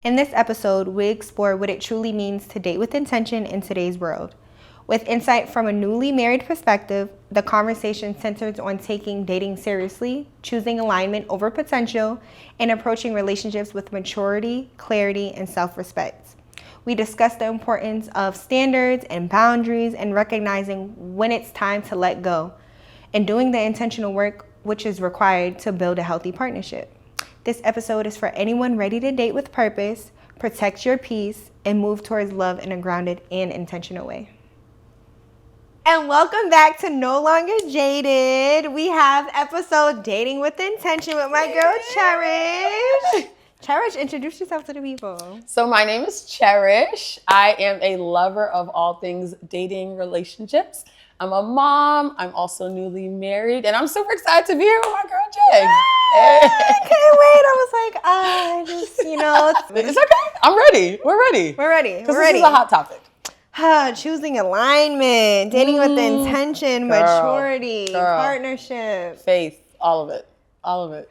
In this episode, we explore what it truly means to date with intention in today's world. With insight from a newly married perspective, the conversation centers on taking dating seriously, choosing alignment over potential, and approaching relationships with maturity, clarity, and self-respect. We discuss the importance of standards and boundaries and recognizing when it's time to let go, and doing the intentional work which is required to build a healthy partnership. This episode is for anyone ready to date with purpose, protect your peace, and move towards love in a grounded and intentional way. And welcome back to No Longer Jaded. We have episode Dating with Intention with my girl, Cherish. Cherish, introduce yourself to the people. So my name is Cherish. I am a lover of all things dating relationships. I'm a mom. I'm also newly married. And I'm super excited to be here with my girl, Jay. I can't wait. I was like, It's okay. I'm ready. We're ready. We're ready. Because this is a hot topic. Choosing alignment, dating with intention, maturity, partnership. Faith, all of it. All of it.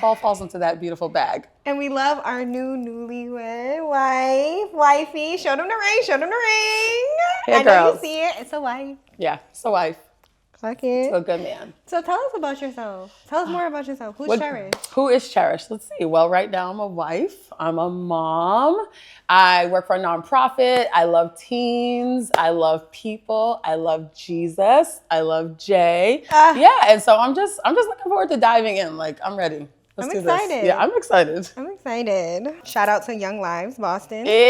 All falls into that beautiful bag. And we love our newlywed wifey. Show them the ring. Show them the ring. Hey, I know girls. you see it. It's a wife. Yeah, it's a wife. Fuck it. It's a good man. So tell us about yourself. Tell us more about yourself. Who's Cherish? Who is Cherish? Let's see. Well, right now I'm a wife. I'm a mom. I work for a nonprofit. I love teens. I love people. I love Jesus. I love Jay. And so I'm just looking forward to diving in. Like, I'm ready. Let's do this. Yeah, I'm excited. I'm excited. Shout out to Young Lives, Boston. Hey!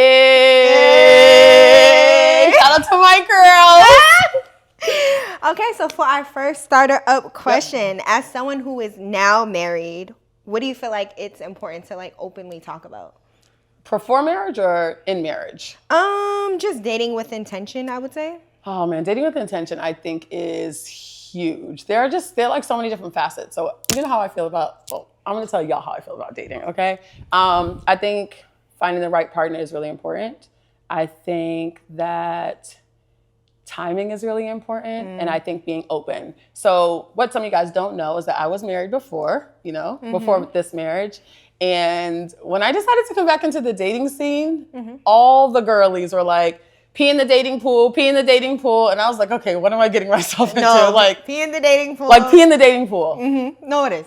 Shout out to my girls. Okay, so for our first starter up question, as someone who is now married, what do you feel like it's important to like openly talk about? Before marriage or in marriage? Just dating with intention, I would say. Oh man, dating with intention I think is huge. There are like so many different facets. So you know how I feel about, I'm gonna tell y'all how I feel about dating, okay? I think finding the right partner is really important. I think that timing is really important, and I think being open. So what some of you guys don't know is that I was married before, before this marriage. And when I decided to come back into the dating scene, all the girlies were like, pee in the dating pool. And I was like, okay, what am I getting myself into? Like pee in the dating pool. Like pee in the dating pool. No, it is.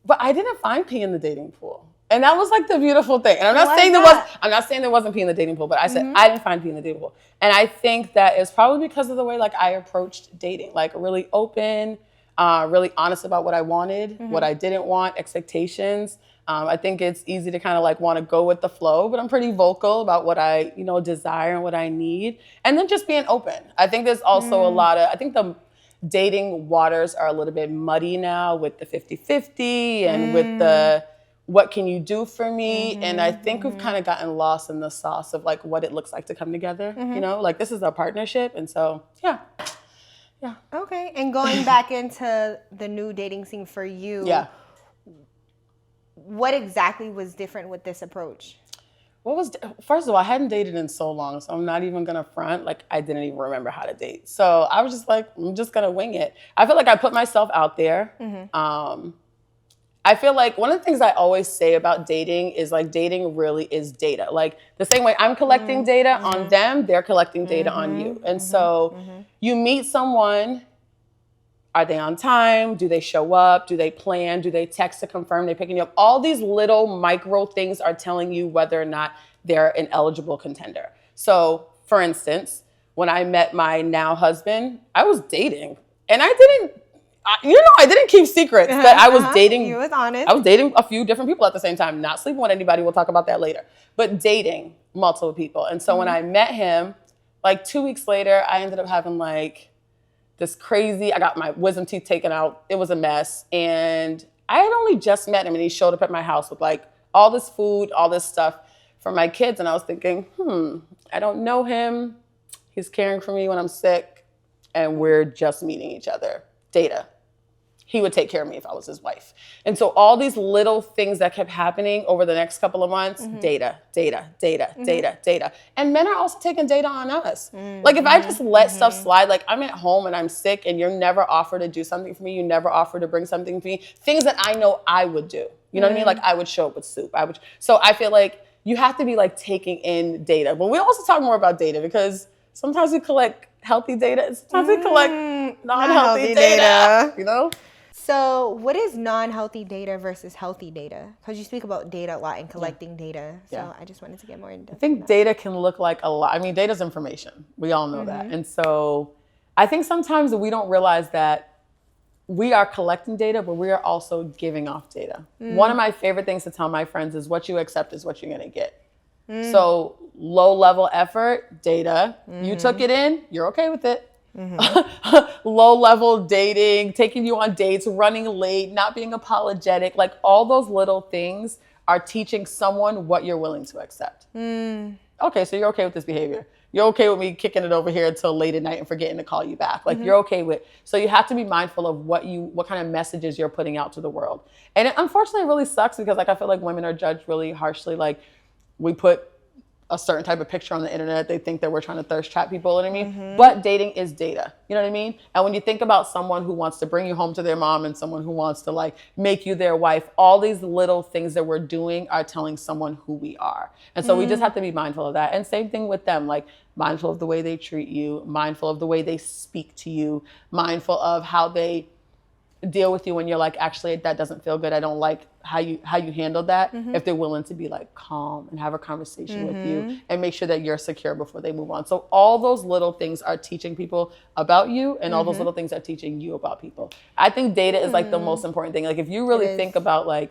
But I didn't find pee in the dating pool. And that was like the beautiful thing. And I'm not saying there wasn't pee in the dating pool, but I said I didn't find pee in the dating pool. And I think that is probably because of the way like I approached dating, like really open, really honest about what I wanted, what I didn't want, expectations. I think it's easy to kind of like want to go with the flow, but I'm pretty vocal about what I, desire and what I need. And then just being open. I think there's also I think the dating waters are a little bit muddy now with the 50-50 and with the what can you do for me? And I think we've kind of gotten lost in the sauce of like what it looks like to come together, like this is a partnership. And so, yeah. Okay. And going back into the new dating scene for you, what exactly was different with this approach? First of all, I hadn't dated in so long, so I'm not even gonna front. Like, I didn't even remember how to date. So I was just like, I'm just gonna wing it. I feel like I put myself out there. I feel like one of the things I always say about dating is like dating really is data. Like the same way I'm collecting data on them, they're collecting data on you. And so you meet someone, are they on time? Do they show up? Do they plan? Do they text to confirm they're picking you up? All these little micro things are telling you whether or not they're an eligible contender. So for instance, when I met my now husband, I was dating and I didn't keep secrets that I was dating. You was honest. I was dating a few different people at the same time, not sleeping with anybody. We'll talk about that later, but dating multiple people. And so when I met him, like 2 weeks later, I ended up having like this crazy, I got my wisdom teeth taken out. It was a mess. And I had only just met him and he showed up at my house with like all this food, all this stuff for my kids. And I was thinking, I don't know him. He's caring for me when I'm sick and we're just meeting each other. Data. He would take care of me if I was his wife. And so all these little things that kept happening over the next couple of months, data. And men are also taking data on us. Like if I just let stuff slide, like I'm at home and I'm sick and you're never offered to do something for me, you never offer to bring something for me, things that I know I would do. You know what I mean? Like I would show up with soup. So I feel like you have to be like taking in data. But we also talk more about data because sometimes we collect healthy data and sometimes we collect non-healthy data, you know? So what is non-healthy data versus healthy data? Because you speak about data a lot and collecting data. So I just wanted to get more into I think data can look like a lot. I mean, data's information. We all know that. And so I think sometimes we don't realize that we are collecting data, but we are also giving off data. One of my favorite things to tell my friends is what you accept is what you're going to get. So low level effort, data, you took it in, you're okay with it. Low level dating, taking you on dates, running late, not being apologetic, like all those little things are teaching someone what you're willing to accept. Okay, so you're okay with this behavior. You're okay with me kicking it over here until late at night and forgetting to call you back. Like you're okay with, so you have to be mindful of what kind of messages you're putting out to the world. And it unfortunately really sucks because like I feel like women are judged really harshly. Like we put a certain type of picture on the internet, they think that we're trying to thirst trap people, you know what I mean? But dating is data, you know what I mean? And when you think about someone who wants to bring you home to their mom and someone who wants to like make you their wife, all these little things that we're doing are telling someone who we are. And so we just have to be mindful of that. And same thing with them, like mindful of the way they treat you, mindful of the way they speak to you, mindful of how they deal with you when you're like, actually, that doesn't feel good. I don't like how you handled that. If they're willing to be like calm and have a conversation with you and make sure that you're secure before they move on. So all those little things are teaching people about you and all those little things are teaching you about people. I think data is like the most important thing. Like if you really think about like,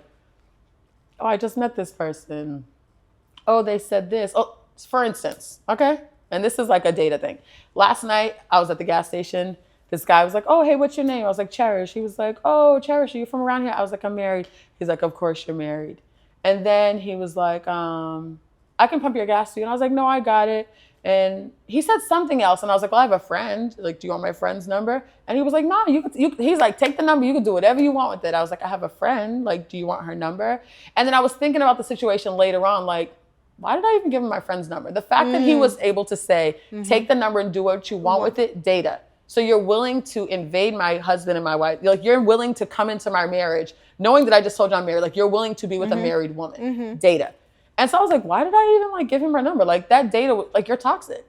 oh, I just met this person. Oh, they said this. Oh, for instance, okay? And this is like a data thing. Last night I was at the gas station. This guy was like, oh, hey, what's your name? I was like, Cherish. He was like, oh, Cherish, are you from around here? I was like, I'm married. He's like, of course you're married. And then he was like, I can pump your gas for you. And I was like, no, I got it. And he said something else. And I was like, well, I have a friend. Like, do you want my friend's number? And he was like, no, he's like, take the number. You can do whatever you want with it. I was like, I have a friend. Like, do you want her number? And then I was thinking about the situation later on, like, why did I even give him my friend's number? The fact that he was able to say, take the number and do what you want with it, data. So you're willing to invade my husband and my wife. Like you're willing to come into my marriage, knowing that I just told you I'm married. Like you're willing to be with a married woman, data. And so I was like, why did I even like give him her number? Like that data, like you're toxic.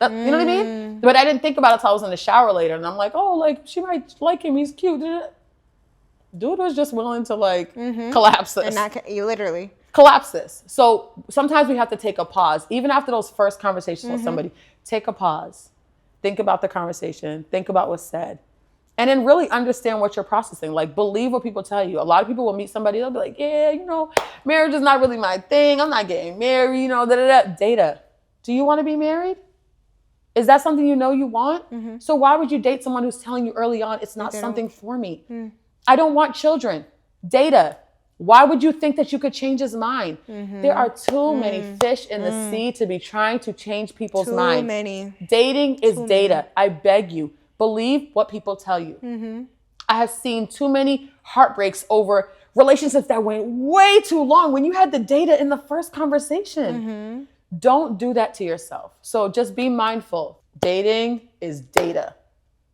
You know what I mean? But I didn't think about it until I was in the shower later. And I'm like, oh, like she might like him. He's cute. Dude was just willing to like collapse this. And you literally. Collapse this. So sometimes we have to take a pause. Even after those first conversations with somebody, take a pause. Think about the conversation. Think about what's said. And then really understand what you're processing. Like, believe what people tell you. A lot of people will meet somebody, they'll be like, yeah, you know, marriage is not really my thing. I'm not getting married, you know, da-da-da. Data. Do you want to be married? Is that something you know you want? So why would you date someone who's telling you early on, it's not something for me? I don't want children. Data. Why would you think that you could change his mind? There are too many fish in the sea to be trying to change people's minds. Too many. Dating is data. I beg you, believe what people tell you. I have seen too many heartbreaks over relationships that went way too long when you had the data in the first conversation. Don't do that to yourself. So just be mindful. Dating is data.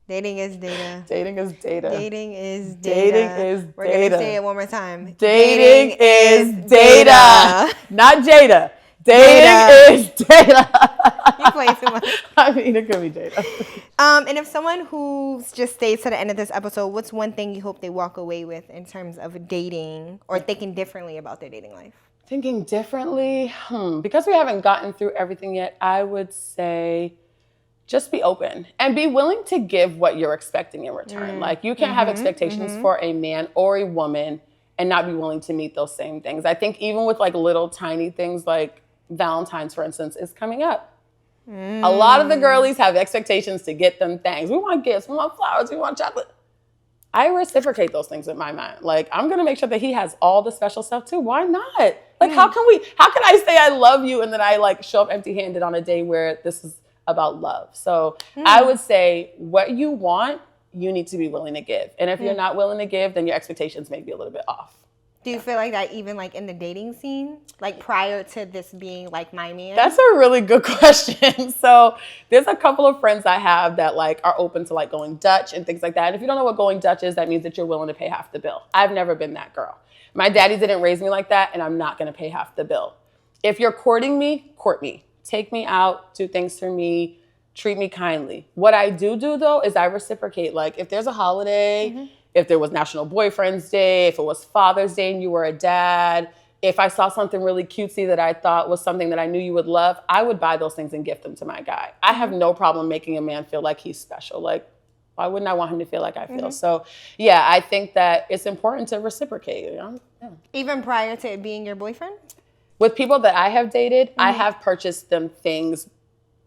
Dating is data. Dating is data. Dating is data. Dating is data. We're going to say it one more time. Dating is data. Not Jada. Dating is data. You play too much. I mean, it could be data. And if someone who just stays to the end of this episode, what's one thing you hope they walk away with in terms of dating or thinking differently about their dating life? Thinking differently? Because we haven't gotten through everything yet, I would say just be open and be willing to give what you're expecting in return. Like you can't have expectations for a man or a woman and not be willing to meet those same things. I think even with like little tiny things like Valentine's, for instance, is coming up. A lot of the girlies have expectations to get them things. We want gifts, we want flowers, we want chocolate. I reciprocate those things with my mind. Like I'm gonna make sure that he has all the special stuff too. Why not? Like how can I say I love you and then I like show up empty-handed on a day where this is about love? So I would say what you want, you need to be willing to give. And if you're not willing to give, then your expectations may be a little bit off. Do you feel like that even like in the dating scene, like prior to this being like my man? That's a really good question. So there's a couple of friends I have that like are open to like going Dutch and things like that. And if you don't know what going Dutch is, that means that you're willing to pay half the bill. I've never been that girl. My daddy didn't raise me like that, and I'm not going to pay half the bill. If you're courting me, court me. Take me out, do things for me, treat me kindly. What I do though is I reciprocate. Like if there's a holiday, if there was National Boyfriend's Day, if it was Father's Day and you were a dad, if I saw something really cutesy that I thought was something that I knew you would love, I would buy those things and gift them to my guy. I have no problem making a man feel like he's special. Like, why wouldn't I want him to feel like I feel? So, yeah, I think that it's important to reciprocate. You know? Yeah. Even prior to it being your boyfriend? With people that I have dated, I have purchased them things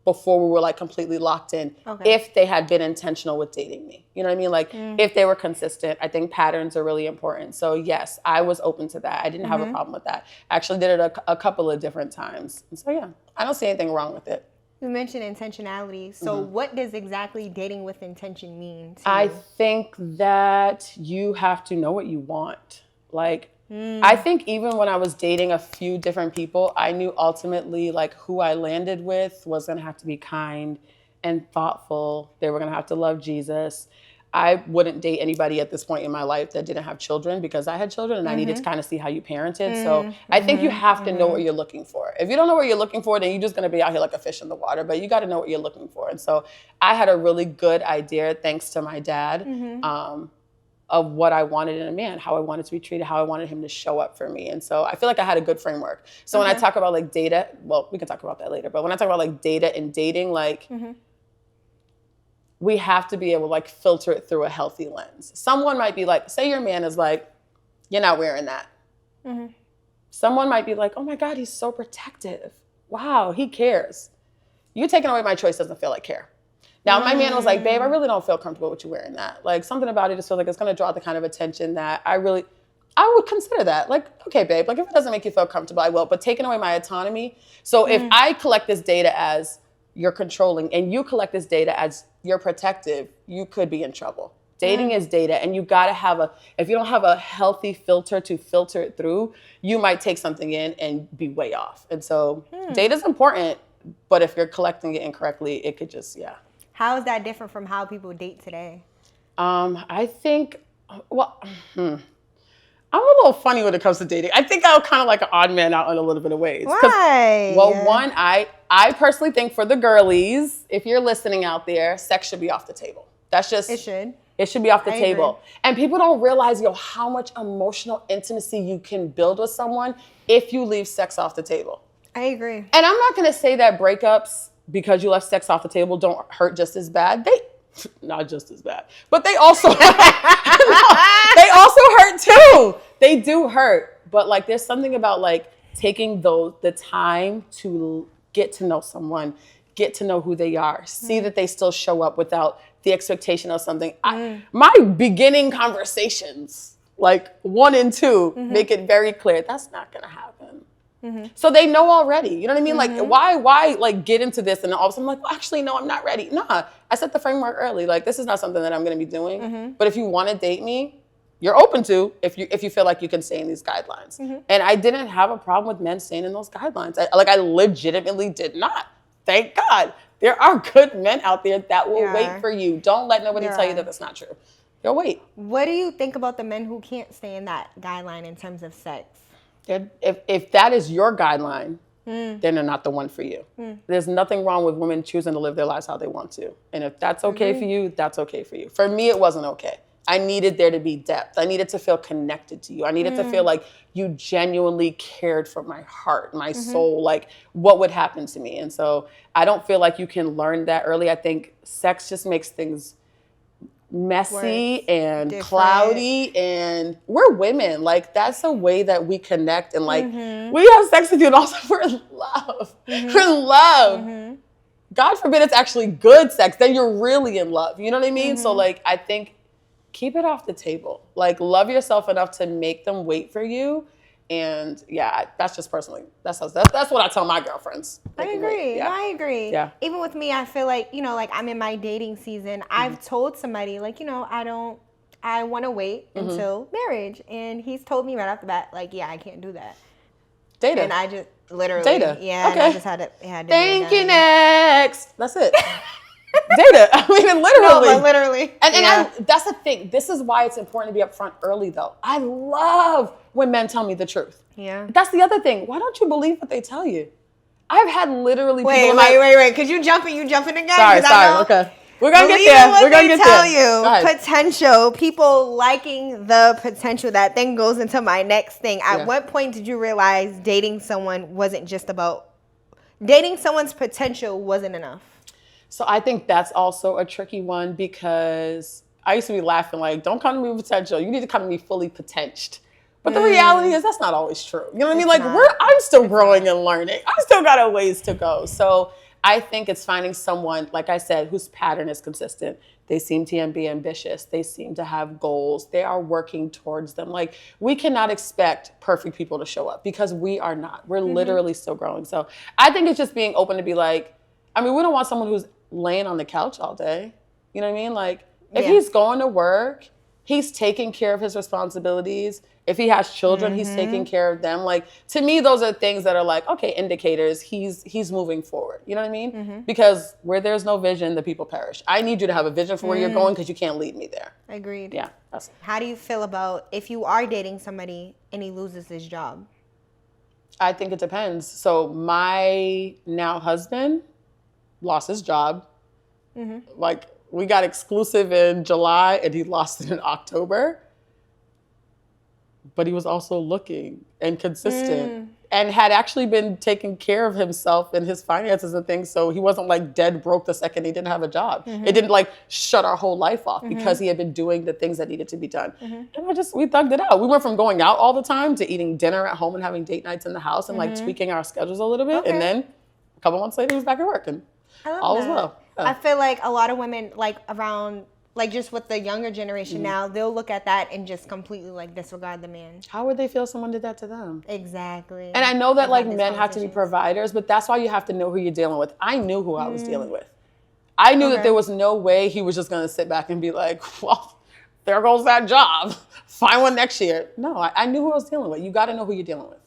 before we were like completely locked in, if they had been intentional with dating me. You know what I mean? Like if they were consistent. I think patterns are really important. So yes, I was open to that. I didn't have a problem with that. I actually did it a couple of different times. And so yeah, I don't see anything wrong with it. You mentioned intentionality. So what does exactly dating with intention mean to you? I think that you have to know what you want. Like, I think even when I was dating a few different people, I knew ultimately like who I landed with was going to have to be kind and thoughtful. They were going to have to love Jesus. I wouldn't date anybody at this point in my life that didn't have children because I had children and I needed to kind of see how you parented. So I think you have to know what you're looking for. If you don't know what you're looking for, then you're just going to be out here like a fish in the water, but you got to know what you're looking for. And so I had a really good idea, thanks to my dad, of what I wanted in a man, how I wanted to be treated, how I wanted him to show up for me. And so I feel like I had a good framework. So when I talk about like data, well, we can talk about that later, but when I talk about like data and dating, like we have to be able to like filter it through a healthy lens. Someone might be like, say your man is like, you're not wearing that. Someone might be like, oh my God, he's so protective. Wow, he cares. You taking away my choice doesn't feel like care. Now, my man was like, babe, I really don't feel comfortable with you wearing that. Like, something about it just feels like it's going to draw the kind of attention that I would consider that. Like, okay, babe, like if it doesn't make you feel comfortable, I will. But taking away my autonomy. So if I collect this data as you're controlling and you collect this data as you're protective, you could be in trouble. Dating is data, and you got to if you don't have a healthy filter to filter it through, you might take something in and be way off. And so data is important, but if you're collecting it incorrectly, it could just, How is that different from how people date today? I think, well, I'm a little funny when it comes to dating. I think I'm kind of like an odd man out in a little bit of ways. Why? Well, one, I personally think for the girlies, if you're listening out there, sex should be off the table. That's just... It should be off the table. Agree. And people don't realize, how much emotional intimacy you can build with someone if you leave sex off the table. I agree. And I'm not going to say that breakups, because you left sex off the table, don't hurt just as bad. Not just as bad, but they also, they also hurt too. They do hurt. But like, there's something about like taking the time to get to know someone, get to know who they are, see that they still show up without the expectation of something. My beginning conversations, like 1 and 2, make it very clear that's not going to happen. So they know already, you know what I mean? Like, why like get into this and all of a sudden I'm like, well, actually, no, I'm not ready. Nah, I set the framework early. Like, this is not something that I'm going to be doing. But if you want to date me, you're open to if you feel like you can stay in these guidelines. And I didn't have a problem with men staying in those guidelines. I legitimately did not. Thank God. There are good men out there that will wait for you. Don't let nobody tell you that that's not true. You'll wait. What do you think about the men who can't stay in that guideline in terms of sex? If that is your guideline, then they're not the one for you. There's nothing wrong with women choosing to live their lives how they want to. And if that's okay for you, that's okay for you. For me, it wasn't okay. I needed there to be depth. I needed to feel connected to you. I needed to feel like you genuinely cared for my heart, my soul, like what would happen to me. And so I don't feel like you can learn that early. I think sex just makes things messy and different. Cloudy, and we're women. Like, that's a way that we connect, and like we have sex with you, and also we're in love. We're in love. God forbid it's actually good sex, then you're really in love. You know what I mean? So like, I think keep it off the table. Like, love yourself enough to make them wait for you. And that's just personally, that's what I tell my girlfriends. I agree. I agree. Yeah. Even with me, I feel like, like I'm in my dating season. I've told somebody like, I want to wait until marriage. And he's told me right off the bat, like, I can't do that. Data. And I just literally, data. Yeah. Okay. And I just had to Thank you, next. That's it. Date it. I mean, literally. No, but literally. And that's the thing. This is why it's important to be upfront early, though. I love when men tell me the truth. Yeah. That's the other thing. Why don't you believe what they tell you? I've had literally people wait. Cause you jumping again. Sorry. Okay. We're gonna get there. We're gonna get tell there. You potential, people liking the potential. That then goes into my next thing. At what point did you realize dating someone wasn't just about dating someone's potential wasn't enough? So I think that's also a tricky one because I used to be laughing like, don't come to me with potential. You need to come to me fully potential. But the reality is that's not always true. You know what I mean? Like I'm still growing and learning. I still got a ways to go. So I think it's finding someone, like I said, whose pattern is consistent. They seem to be ambitious. They seem to have goals. They are working towards them. Like we cannot expect perfect people to show up because we are not. We're literally still growing. So I think it's just being open to be like, I mean, we don't want someone who's laying on the couch all day. You know what I mean? Like if he's going to work, he's taking care of his responsibilities. If he has children, he's taking care of them. Like to me, those are things that are like, okay, indicators he's moving forward. You know what I mean? Because where there's no vision, the people perish. I need you to have a vision for where you're going because you can't lead me there. Agreed. Yeah. How do you feel about if you are dating somebody and he loses his job? I think it depends. So my now husband lost his job. Like we got exclusive in July and he lost it in October. But he was also looking and consistent and had actually been taking care of himself and his finances and things. So he wasn't like dead broke the second he didn't have a job. It didn't like shut our whole life off because he had been doing the things that needed to be done. And we thugged it out. We went from going out all the time to eating dinner at home and having date nights in the house and like tweaking our schedules a little bit. And then a couple months later, he was back at work and all was well. I feel like a lot of women like around like just with the younger generation now, they'll look at that and just completely like disregard the man. How would they feel if someone did that to them? Exactly. And I know that like men have to be providers, but that's why you have to know who you're dealing with. I knew who I was dealing with. I knew that there was no way he was just going to sit back and be like, well, there goes that job. Find one next year. No, I knew who I was dealing with. You got to know who you're dealing with.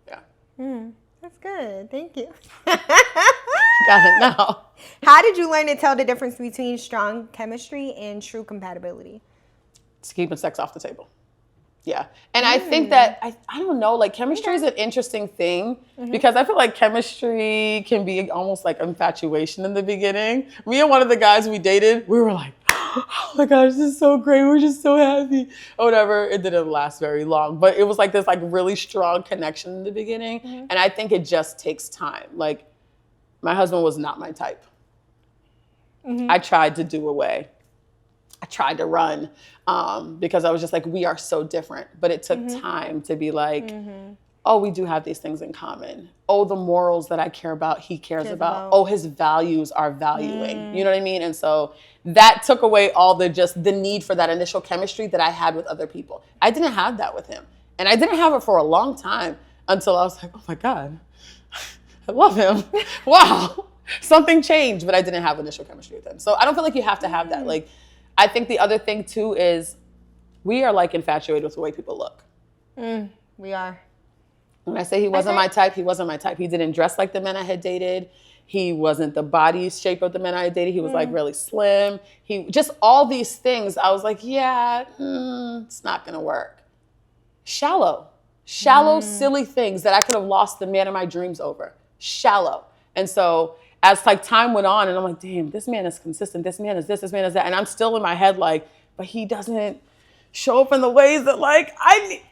Yeah. That's good. Thank you. Got it now. How did you learn to tell the difference between strong chemistry and true compatibility? It's keeping sex off the table. Yeah. And I think that, I don't know, like chemistry is an interesting thing because I feel like chemistry can be almost like infatuation in the beginning. Me and one of the guys we dated, we were like, oh my gosh, this is so great. We're just so happy. Or whatever. It didn't last very long, but it was like this like really strong connection in the beginning. And I think it just takes time. Like my husband was not my type. I tried to do away. I tried to run because I was just like, we are so different. But it took time to be like, oh, we do have these things in common. Oh, the morals that I care about, he cares about. Oh, his values are valuing. You know what I mean? And so that took away all the need for that initial chemistry that I had with other people. I didn't have that with him. And I didn't have it for a long time until I was like, oh my God, I love him. Wow. Something changed, but I didn't have initial chemistry with him. So I don't feel like you have to have that. Like, I think the other thing too is we are like infatuated with the way people look. We are. When I say he wasn't my type, he wasn't my type. He didn't dress like the men I had dated. He wasn't the body shape of the men I had dated. He was like really slim. He just all these things. I was like, yeah, it's not gonna work. Shallow, silly things that I could have lost the man of my dreams over. Shallow. And so as like time went on and I'm like, damn, this man is consistent. This man is this man is that. And I'm still in my head like, but he doesn't show up in the ways that like,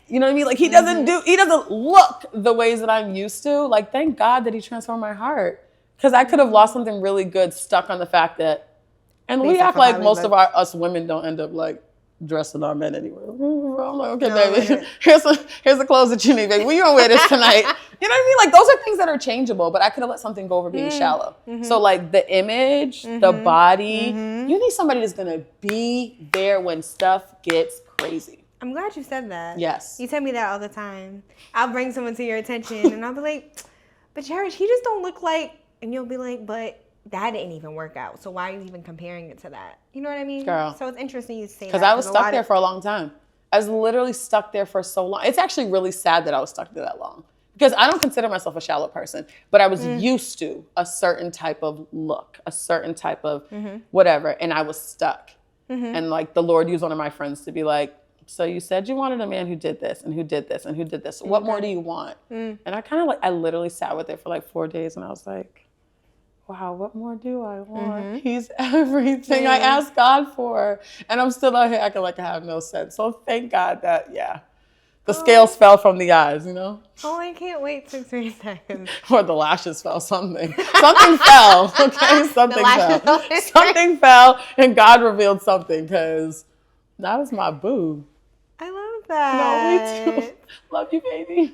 you know what I mean? Like he doesn't look the ways that I'm used to. Like, thank God that he transformed my heart. Because I could have lost something really good stuck on the fact that, and we act like most of us women don't end up like dressing our men anyway. I'm like, okay, baby, here's the clothes that you need, baby. We gonna wear this tonight. You know what I mean? Like those are things that are changeable, but I could have let something go over being shallow. So like the image, the body, you need somebody that's gonna be there when stuff gets crazy. I'm glad you said that. Yes. You tell me that all the time. I'll bring someone to your attention and I'll be like, but Cherish, he just don't look like, and you'll be like, but that didn't even work out. So why are you even comparing it to that? You know what I mean? Girl. So it's interesting you say that. Because I was stuck there for a long time. I was literally stuck there for so long. It's actually really sad that I was stuck there that long. because I don't consider myself a shallow person, but I was used to a certain type of look, a certain type of whatever, and I was stuck. And like the Lord used one of my friends to be like, so you said you wanted a man who did this and who did this and who did this. What more do you want? And I kind of like, I literally sat with it for like 4 days and I was like, wow, what more do I want? He's everything I asked God for. And I'm still out here acting like I have no sense. So thank God that, the scales fell from the eyes, you know? Oh, I can't wait 6 or 8 seconds. Or the lashes fell, something. Something fell, okay? Something fell. Something fell and God revealed something because that was my boo. I love that. No, me too. Love you, baby.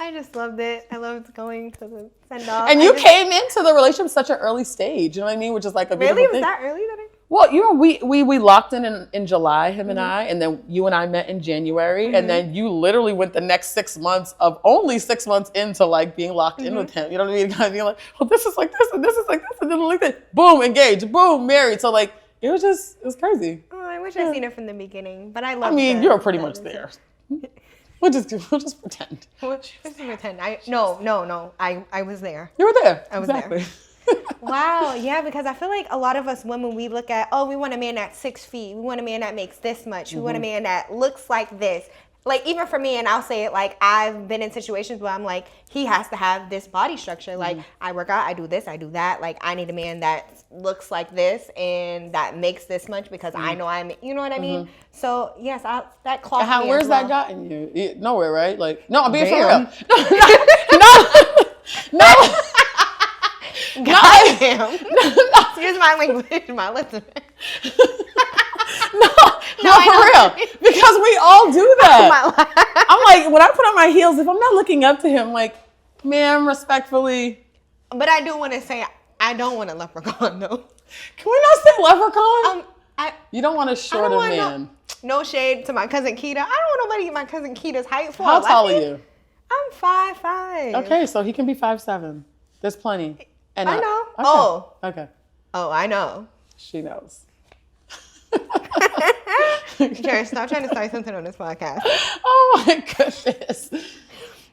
I just loved it. I loved going to the send-off. And you came into the relationship at such an early stage, you know what I mean? Which is like a beautiful really? thing. Was that early? Well, you know, we locked in July, him and I, and then you and I met in January, and then you literally went the next 6 months of only 6 months into like being locked in with him. You know what I mean? Kind of being like, well, this is like this, and this is like this, and then like this. Boom, engaged. Boom, married. So like it was crazy. Oh, I wish I'd seen it from the beginning, but I love. I mean, you're pretty much there. We'll just pretend. Let's pretend. No. I was there. You were there. I was exactly. there. Wow, yeah, because I feel like a lot of us women, we look at, we want a man that's 6 feet. We want a man that makes this much. We want a man that looks like this. Like, even for me, and I'll say it, like, I've been in situations where I'm like, he has to have this body structure. Like, I work out, I do this, I do that. Like, I need a man that looks like this and that makes this much because I know you know what I mean? So, yes, that clocked me Where's as well. that gotten you? Nowhere, right? Like, no, I'm being for real. Damn. No. Goddamn. Excuse my language, my listener. No, for real. Because we all do that. I'm like, when I put on my heels, if I'm not looking up to him, like, ma'am, respectfully. But I do want to say, I don't want a leprechaun, though. Can we not say leprechaun? You don't want a shorter man. No shade to my cousin Keita. I don't want nobody at my cousin Keita's height for. How tall are you? I'm 5'5". Okay, so he can be 5'7". There's plenty. And I know. Okay. Oh. Okay. Oh, I know. She knows. Cherish, stop trying to start something on this podcast. Oh my goodness.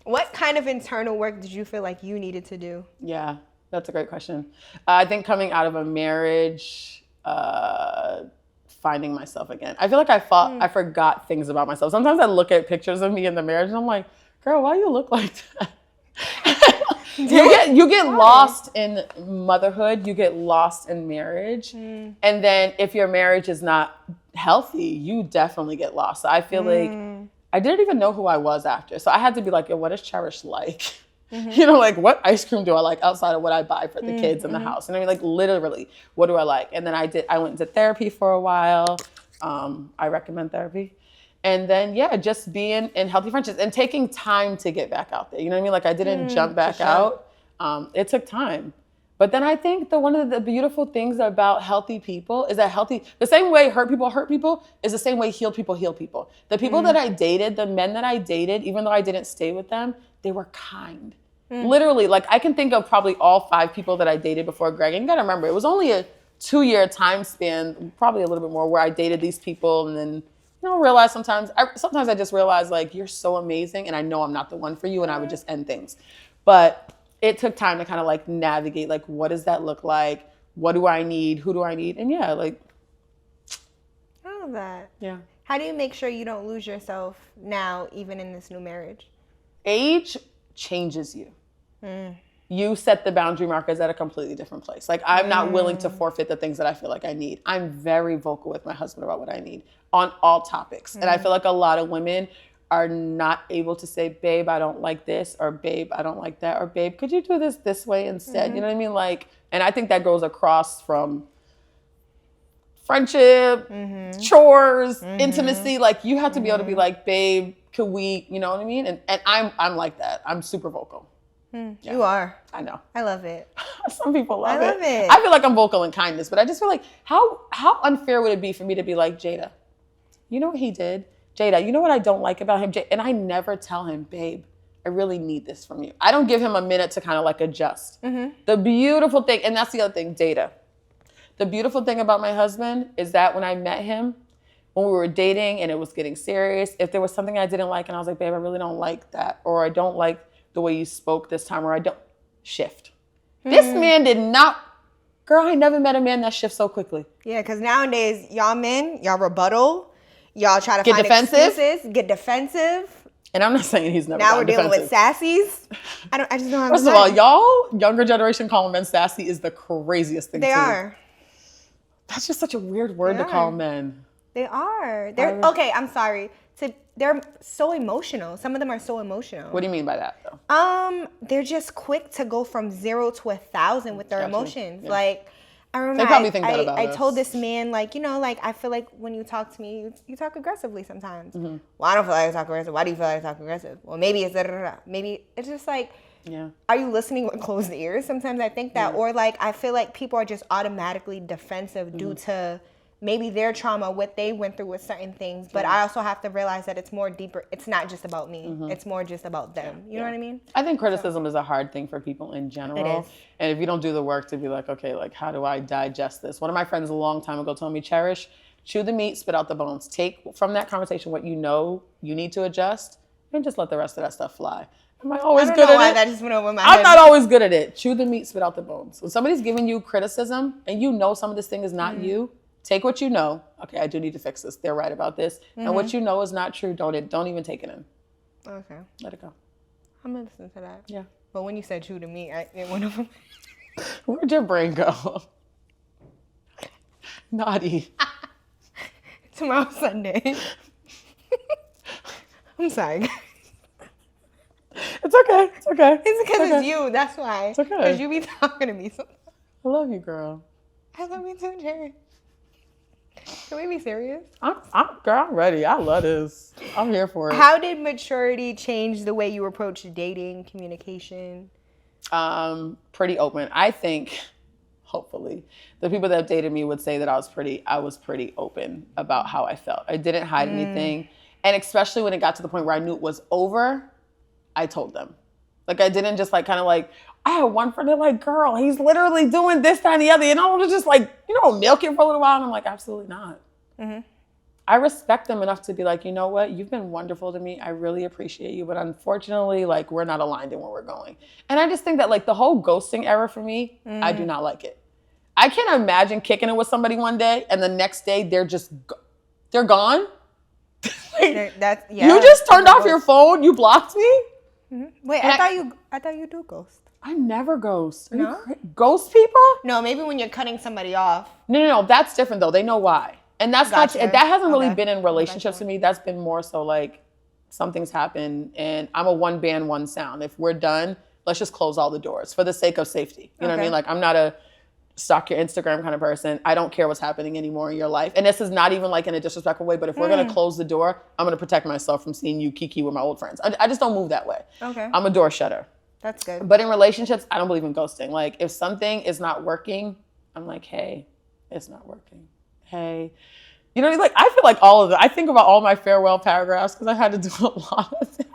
What kind of internal work did you feel like you needed to do? Yeah, that's a great question. I think coming out of a marriage, finding myself again. I feel like I forgot things about myself. Sometimes I look at pictures of me in the marriage and I'm like, girl, why do you look like that? You get lost in motherhood, you get lost in marriage. And then if your marriage is not healthy, you definitely get lost. So I feel like I didn't even know who I was after. So I had to be like, yo, what is Cherish like? You know, like what ice cream do I like outside of what I buy for the kids in the house? And I mean, like literally, what do I like? And then I went into therapy for a while. I recommend therapy. And then, just being in healthy friendships and taking time to get back out there. You know what I mean? Like I didn't jump back out. It took time. But then I think one of the beautiful things about healthy people is that the same way hurt people is the same way healed people heal people. The people that I dated, the men that I dated, even though I didn't stay with them, they were kind. Literally, like I can think of probably all 5 people that I dated before Greg. And you gotta remember, it was only a 2-year time span, probably a little bit more, where I dated these people and then realize sometimes I just realize like you're so amazing and I know I'm not the one for you and I would just end things. But it took time to kind of like navigate like what does that look like? What do I need? Who do I need? And like I love that. Yeah. How do you make sure you don't lose yourself now, even in this new marriage? Age changes you. You set the boundary markers at a completely different place. Like I'm not willing to forfeit the things that I feel like I need. I'm very vocal with my husband about what I need on all topics. And I feel like a lot of women are not able to say, babe, I don't like this, or babe, I don't like that, or babe, could you do this way instead? You know what I mean? Like, and I think that goes across from friendship, chores, intimacy. Like you have to be able to be like, babe, could we, you know what I mean? And I'm like that. I'm super vocal. Yeah. You are. I know. I love it. Some people love it. I love it. I feel like I'm vocal in kindness, but I just feel like how unfair would it be for me to be like, Jada, you know what he did? Jada, you know what I don't like about him? And I never tell him, babe, I really need this from you. I don't give him a minute to kind of like adjust. The beautiful thing, and that's the other thing, data. The beautiful thing about my husband is that when I met him, when we were dating and it was getting serious, if there was something I didn't like and I was like, babe, I really don't like that, or I don't like the way you spoke this time, or I don't shift. This man did not. Girl, I never met a man that shifts so quickly. Yeah, because nowadays, y'all men, y'all rebuttal. Y'all try to Get find defensive. excuses. Get defensive. And I'm not saying he's never Now we're dealing defensive. with sassies. I just don't have First of all, y'all, younger generation calling men sassy is the craziest thing. They too. are. That's just such a weird word to call men. They are. They're okay. I'm sorry. They're so emotional. Some of them are so emotional. What do you mean by that, though? They're just quick to go from 0 to 1,000 with their emotions. Yeah. Like, I remember they probably think that about I us. told this man, like, you know, like, I feel like when you talk to me, you talk aggressively sometimes. Well, I don't feel like I talk aggressive. Why do you feel like I talk aggressive? Well, maybe it's da-da-da-da. Maybe it's just like, are you listening with closed ears? Sometimes I think that. Or, like, I feel like people are just automatically defensive due to maybe their trauma, what they went through with certain things. But I also have to realize that it's more deeper. It's not just about me. It's more just about them. You know what I mean? I think criticism is a hard thing for people in general. It is. And if you don't do the work to be like, okay, like, how do I digest this? One of my friends a long time ago told me, Cherish, chew the meat, spit out the bones. Take from that conversation what you know you need to adjust, and just let the rest of that stuff fly. Am I always good at it? That just went over my I'm head. not always good at it. Chew the meat, spit out the bones. When somebody's giving you criticism and you know some of this thing is not you, take what you know. Okay, I do need to fix this. They're right about this. And what you know is not true. Don't even take it in. Okay. Let it go. I'm going to listen to that. Yeah. But when you said chew to me, it went over. Where'd your brain go? Naughty. Tomorrow's Sunday. I'm sorry, guys. It's okay. It's okay. It's because it's you. That's why. It's okay. Because you be talking to me sometimes. I love you, girl. I love you too, Jerry. Can we be serious? Girl, I'm ready. I love this. I'm here for it. How did maturity change the way you approach dating, communication? Pretty open. I think, hopefully, the people that have dated me would say that I was pretty open about how I felt. I didn't hide anything. And especially when it got to the point where I knew it was over, I told them. Like, I didn't just like kind of like, I had one friend that like, girl, he's literally doing this, that, and the other. And I was just like, milk it for a little while. And I'm like, absolutely not. I respect them enough to be like, you know what? You've been wonderful to me. I really appreciate you. But unfortunately, like, we're not aligned in where we're going. And I just think that like the whole ghosting era for me, I do not like it. I can't imagine kicking it with somebody one day and the next day they're gone. You just turned off your phone. You blocked me. Wait, I thought you do ghost. I never ghost. No? Ghost people? No, maybe when you're cutting somebody off. No. That's different though. They know why. And that's Gotcha. not, that hasn't really been in relationships with me. That's been more so like something's happened and I'm a one band, one sound. If we're done, let's just close all the doors for the sake of safety. You know what I mean? Like, I'm not a stalk your Instagram kind of person. I don't care what's happening anymore in your life. And this is not even like in a disrespectful way, but if we're going to close the door, I'm going to protect myself from seeing you kiki with my old friends. I just don't move that way. Okay. I'm a door shutter. That's good. But in relationships, I don't believe in ghosting. Like, if something is not working, I'm like, hey, it's not working. Hey. You know what I mean? Like, I feel like all of it. I think about all my farewell paragraphs because I had to do a lot of them.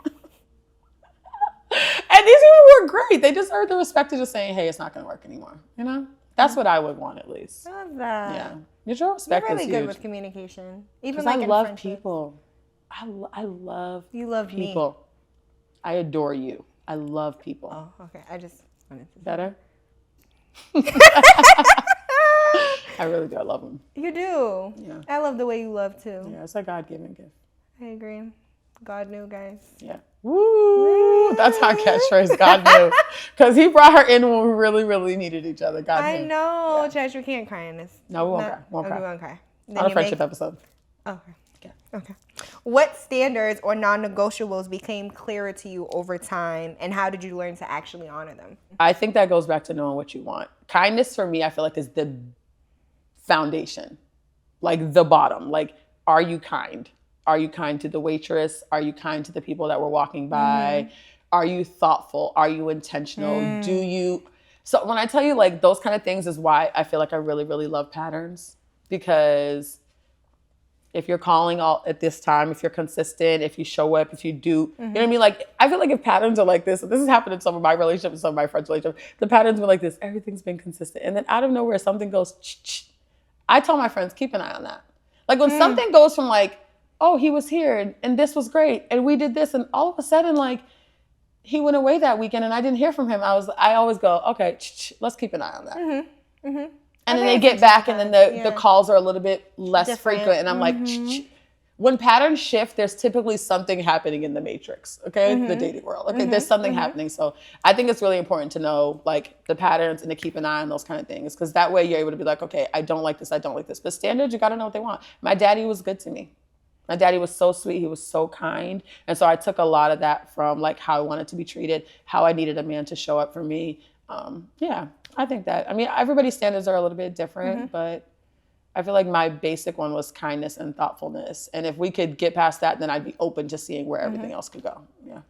And these people were great. They deserve the respect of just saying, hey, it's not going to work anymore. You know? That's what I would want at least. I love that. Yeah. Mutual respect You're is really huge. good with communication. Even Because like I in love friendships. people. I love You love people. me. I adore you. I love people. Oh, okay. I just wanted to say. Better? I really do. I love them. You do. Yeah. I love the way you love too. Yeah, it's a God-given gift. I agree. God knew, guys. Yeah. Woo! That's our catchphrase. God knew. Because he brought her in when we really, really needed each other. God knew. I know. Yeah. Cherish, we can't cry in this. No, we won't cry. We won't cry. Then On a friendship episode. Okay. Okay. What standards or non-negotiables became clearer to you over time, and how did you learn to actually honor them? I think that goes back to knowing what you want. Kindness for me, I feel like, is the foundation, like the bottom. Like, are you kind? Are you kind to the waitress? Are you kind to the people that were walking by? Are you thoughtful? Are you intentional? Do you? So when I tell you like those kind of things is why I feel like I really, really love patterns, because if you're calling all at this time, if you're consistent, if you show up, if you do, you know what I mean? Like, I feel like if patterns are like this has happened in some of my relationships and some of my friends' relationships, the patterns were like this, everything's been consistent. And then out of nowhere, something goes, ch-ch. I tell my friends, keep an eye on that. Like when something goes from like, oh, he was here and this was great and we did this, and all of a sudden like, he went away that weekend and I didn't hear from him. I always go, okay, let's keep an eye on that. And then they get back and then the calls are a little bit less frequent. And I'm like, when patterns shift, there's typically something happening in the matrix, okay? The dating world, okay? There's something happening. So I think it's really important to know like the patterns and to keep an eye on those kind of things, because that way you're able to be like, okay, I don't like this. But standards, you got to know what they want. My daddy was good to me. My daddy was so sweet. He was so kind. And so I took a lot of that from like how I wanted to be treated, how I needed a man to show up for me. Yeah, I think that, I mean, everybody's standards are a little bit different, but I feel like my basic one was kindness and thoughtfulness. And if we could get past that, then I'd be open to seeing where everything else could go. Yeah.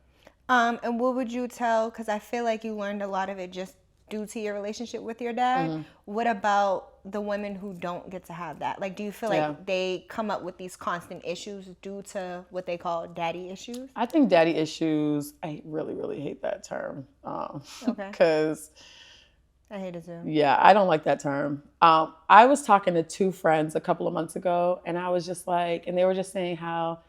And what would you tell, because I feel like you learned a lot of it just due to your relationship with your dad. What about the women who don't get to have that? Like, do you feel like they come up with these constant issues due to what they call daddy issues? I think daddy issues, I really, really hate that term. Because I hate it too. Yeah, I don't like that term. I was talking to two friends a couple of months ago, and I was just like, and they were just saying how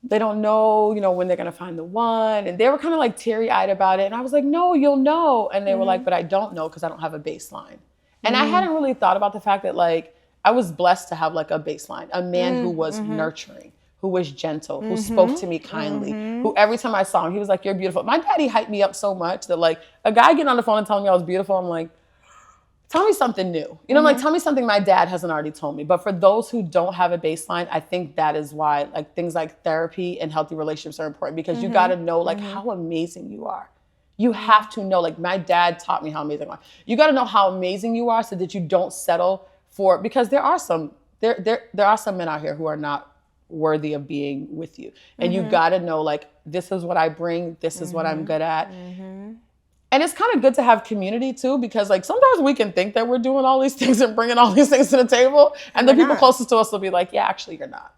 they don't know, when they're going to find the one. And they were kind of like teary-eyed about it. And I was like, no, you'll know. And they were like, but I don't know because I don't have a baseline. And I hadn't really thought about the fact that like, I was blessed to have like a baseline, a man who was nurturing, who was gentle, who spoke to me kindly, who every time I saw him, he was like, you're beautiful. My daddy hyped me up so much that like a guy getting on the phone and telling me I was beautiful, I'm like, tell me something new. Like, tell me something my dad hasn't already told me. But for those who don't have a baseline, I think that is why like things like therapy and healthy relationships are important, because you got to know like how amazing you are. You have to know, like my dad taught me how amazing I am. You got to know how amazing you are so that you don't settle for, because there are some men out here who are not worthy of being with you. And you got to know like, this is what I bring. This is what I'm good at. And it's kind of good to have community too, because like sometimes we can think that we're doing all these things and bringing all these things to the table. And the people closest to us will be like, yeah, actually you're not.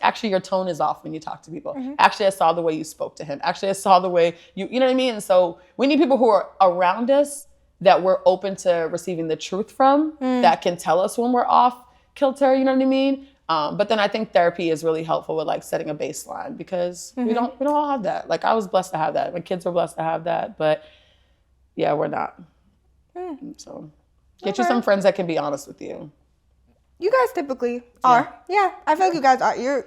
Actually, your tone is off when you talk to people. Actually, I saw the way you spoke to him. Actually, I saw the way you know what I mean? And so we need people who are around us that we're open to receiving the truth from, that can tell us when we're off kilter, you know what I mean? But then I think therapy is really helpful with like setting a baseline, because we don't all have that. Like I was blessed to have that. My kids were blessed to have that, but yeah, we're not. So get you some friends that can be honest with you. You guys typically are. Yeah, I feel like you guys are. You're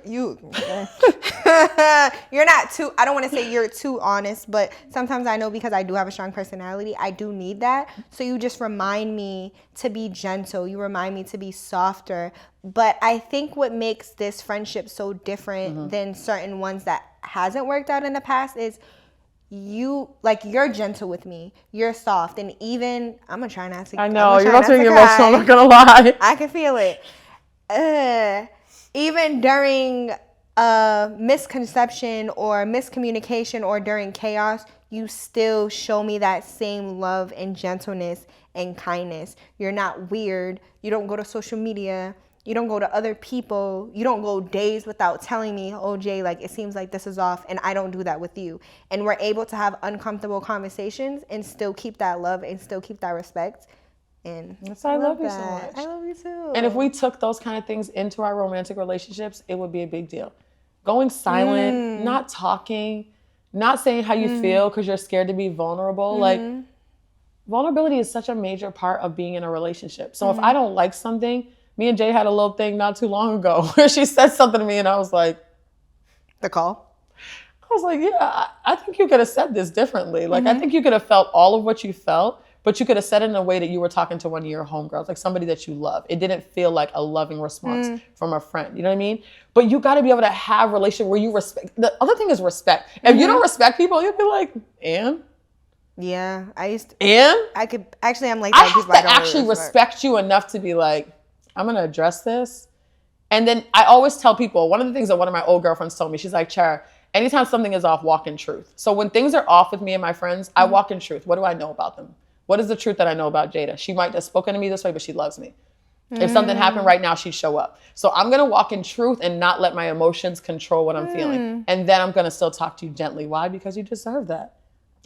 not too, I don't want to say you're too honest, but sometimes I know, because I do have a strong personality, I do need that. So you just remind me to be gentle. You remind me to be softer. But I think what makes this friendship so different than certain ones that hasn't worked out in the past is you're gentle with me, you're soft, and even I'm gonna try not to. I know you're about to get emotional. I'm not gonna lie. I can feel it. Even during misconception or miscommunication or during chaos, you still show me that same love and gentleness and kindness. You're not weird. You don't go to social media. You don't go to other people. You don't go days without telling me, oh, Jay, like, it seems like this is off, and I don't do that with you. And we're able to have uncomfortable conversations and still keep that love and still keep that respect. And I love you so much. I love you too. And if we took those kind of things into our romantic relationships, it would be a big deal. Going silent, not talking, not saying how you feel because you're scared to be vulnerable. Like, vulnerability is such a major part of being in a relationship. So if I don't like something, me and Jay had a little thing not too long ago where she said something to me and I was like, the call? I was like, yeah, I think you could have said this differently. Like, I think you could have felt all of what you felt, but you could have said it in a way that you were talking to one of your homegirls, like somebody that you love. It didn't feel like a loving response from a friend. You know what I mean? But you got to be able to have a relationship where you respect. The other thing is respect. If you don't respect people, you'll be like, and? Yeah, I used to. And? I'm like that. I have to actually respect you enough to be like, I'm going to address this. And then I always tell people, one of the things that one of my old girlfriends told me, she's like, Cherish, anytime something is off, walk in truth. So when things are off with me and my friends, I walk in truth. What do I know about them? What is the truth that I know about Jada? She might have spoken to me this way, but she loves me. If something happened right now, she'd show up. So I'm going to walk in truth and not let my emotions control what I'm feeling. And then I'm going to still talk to you gently. Why? Because you deserve that.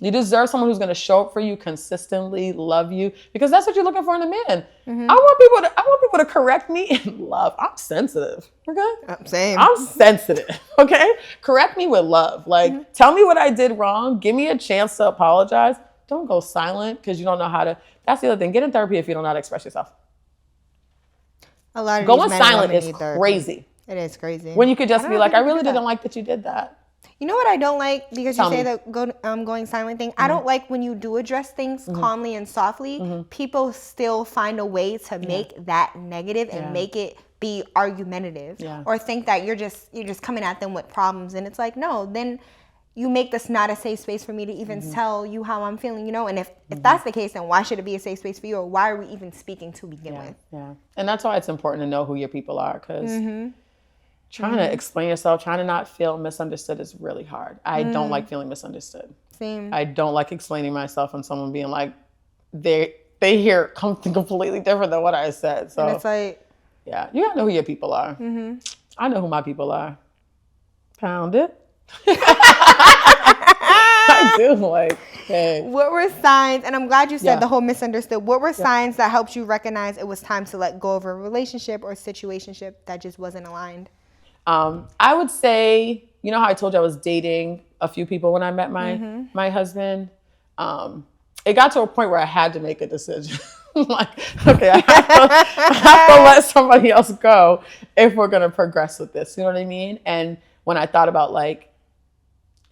You deserve someone who's going to show up for you consistently, love you, because that's what you're looking for in a man. I want people to correct me in love. I'm sensitive. Okay? Same. I'm sensitive. Okay? Correct me with love. Like, tell me what I did wrong. Give me a chance to apologize. Don't go silent because you don't know how to. That's the other thing. Get in therapy if you don't know how to express yourself. A lot of going these men and silent women is need therapy. crazy. It is crazy. When you could just be like, I people really do that. didn't like that you did that. You know what I don't like? Because Tell you say me. the going silent thing. I don't like when you do address things calmly and softly. People still find a way to make that negative and make it be argumentative, or think that you're just coming at them with problems. And it's like, no, then you make this not a safe space for me to even tell you how I'm feeling, you know? And if that's the case, then why should it be a safe space for you? Or why are we even speaking to begin with? Yeah. And that's why it's important to know who your people are, because trying to explain yourself, trying to not feel misunderstood is really hard. I don't like feeling misunderstood. Same. I don't like explaining myself and someone being like, they hear something completely different than what I said. So And it's like, yeah, you gotta know who your people are. I know who my people are. Pound it. I do, like, hey. what were signs, and I'm glad you said the whole misunderstood, what were signs that helped you recognize it was time to let go of a relationship or situationship that just wasn't aligned? I would say, you know how I told you I was dating a few people when I met my husband? It got to a point where I had to make a decision. Like, okay, I have to let somebody else go if we're going to progress with this. You know what I mean? And when I thought about, like,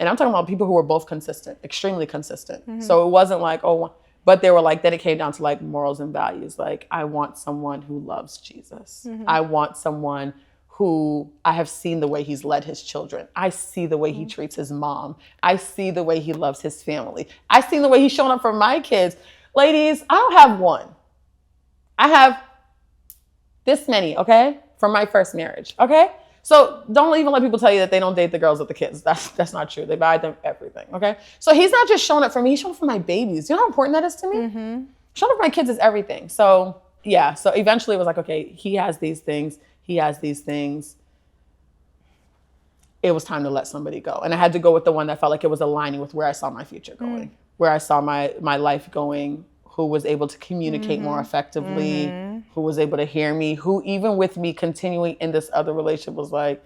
and I'm talking about people who were both consistent, extremely consistent. So it wasn't like, oh, but they were like, then it came down to like morals and values. Like, I want someone who loves Jesus. I want someone who I have seen the way he's led his children. I see the way he treats his mom. I see the way he loves his family. I see the way he's showing up for my kids. Ladies, I don't have one. I have this many, okay? From my first marriage, okay? So don't even let people tell you that they don't date the girls with the kids. That's not true. They buy them everything, okay? So he's not just showing up for me, he's showing up for my babies. You know how important that is to me? Showing up for my kids is everything. So yeah, so eventually it was like, okay, he has these things. He has these things. It was time to let somebody go. And I had to go with the one that felt like it was aligning with where I saw my future going, where I saw my life going, who was able to communicate more effectively, who was able to hear me, who even with me continuing in this other relationship was like,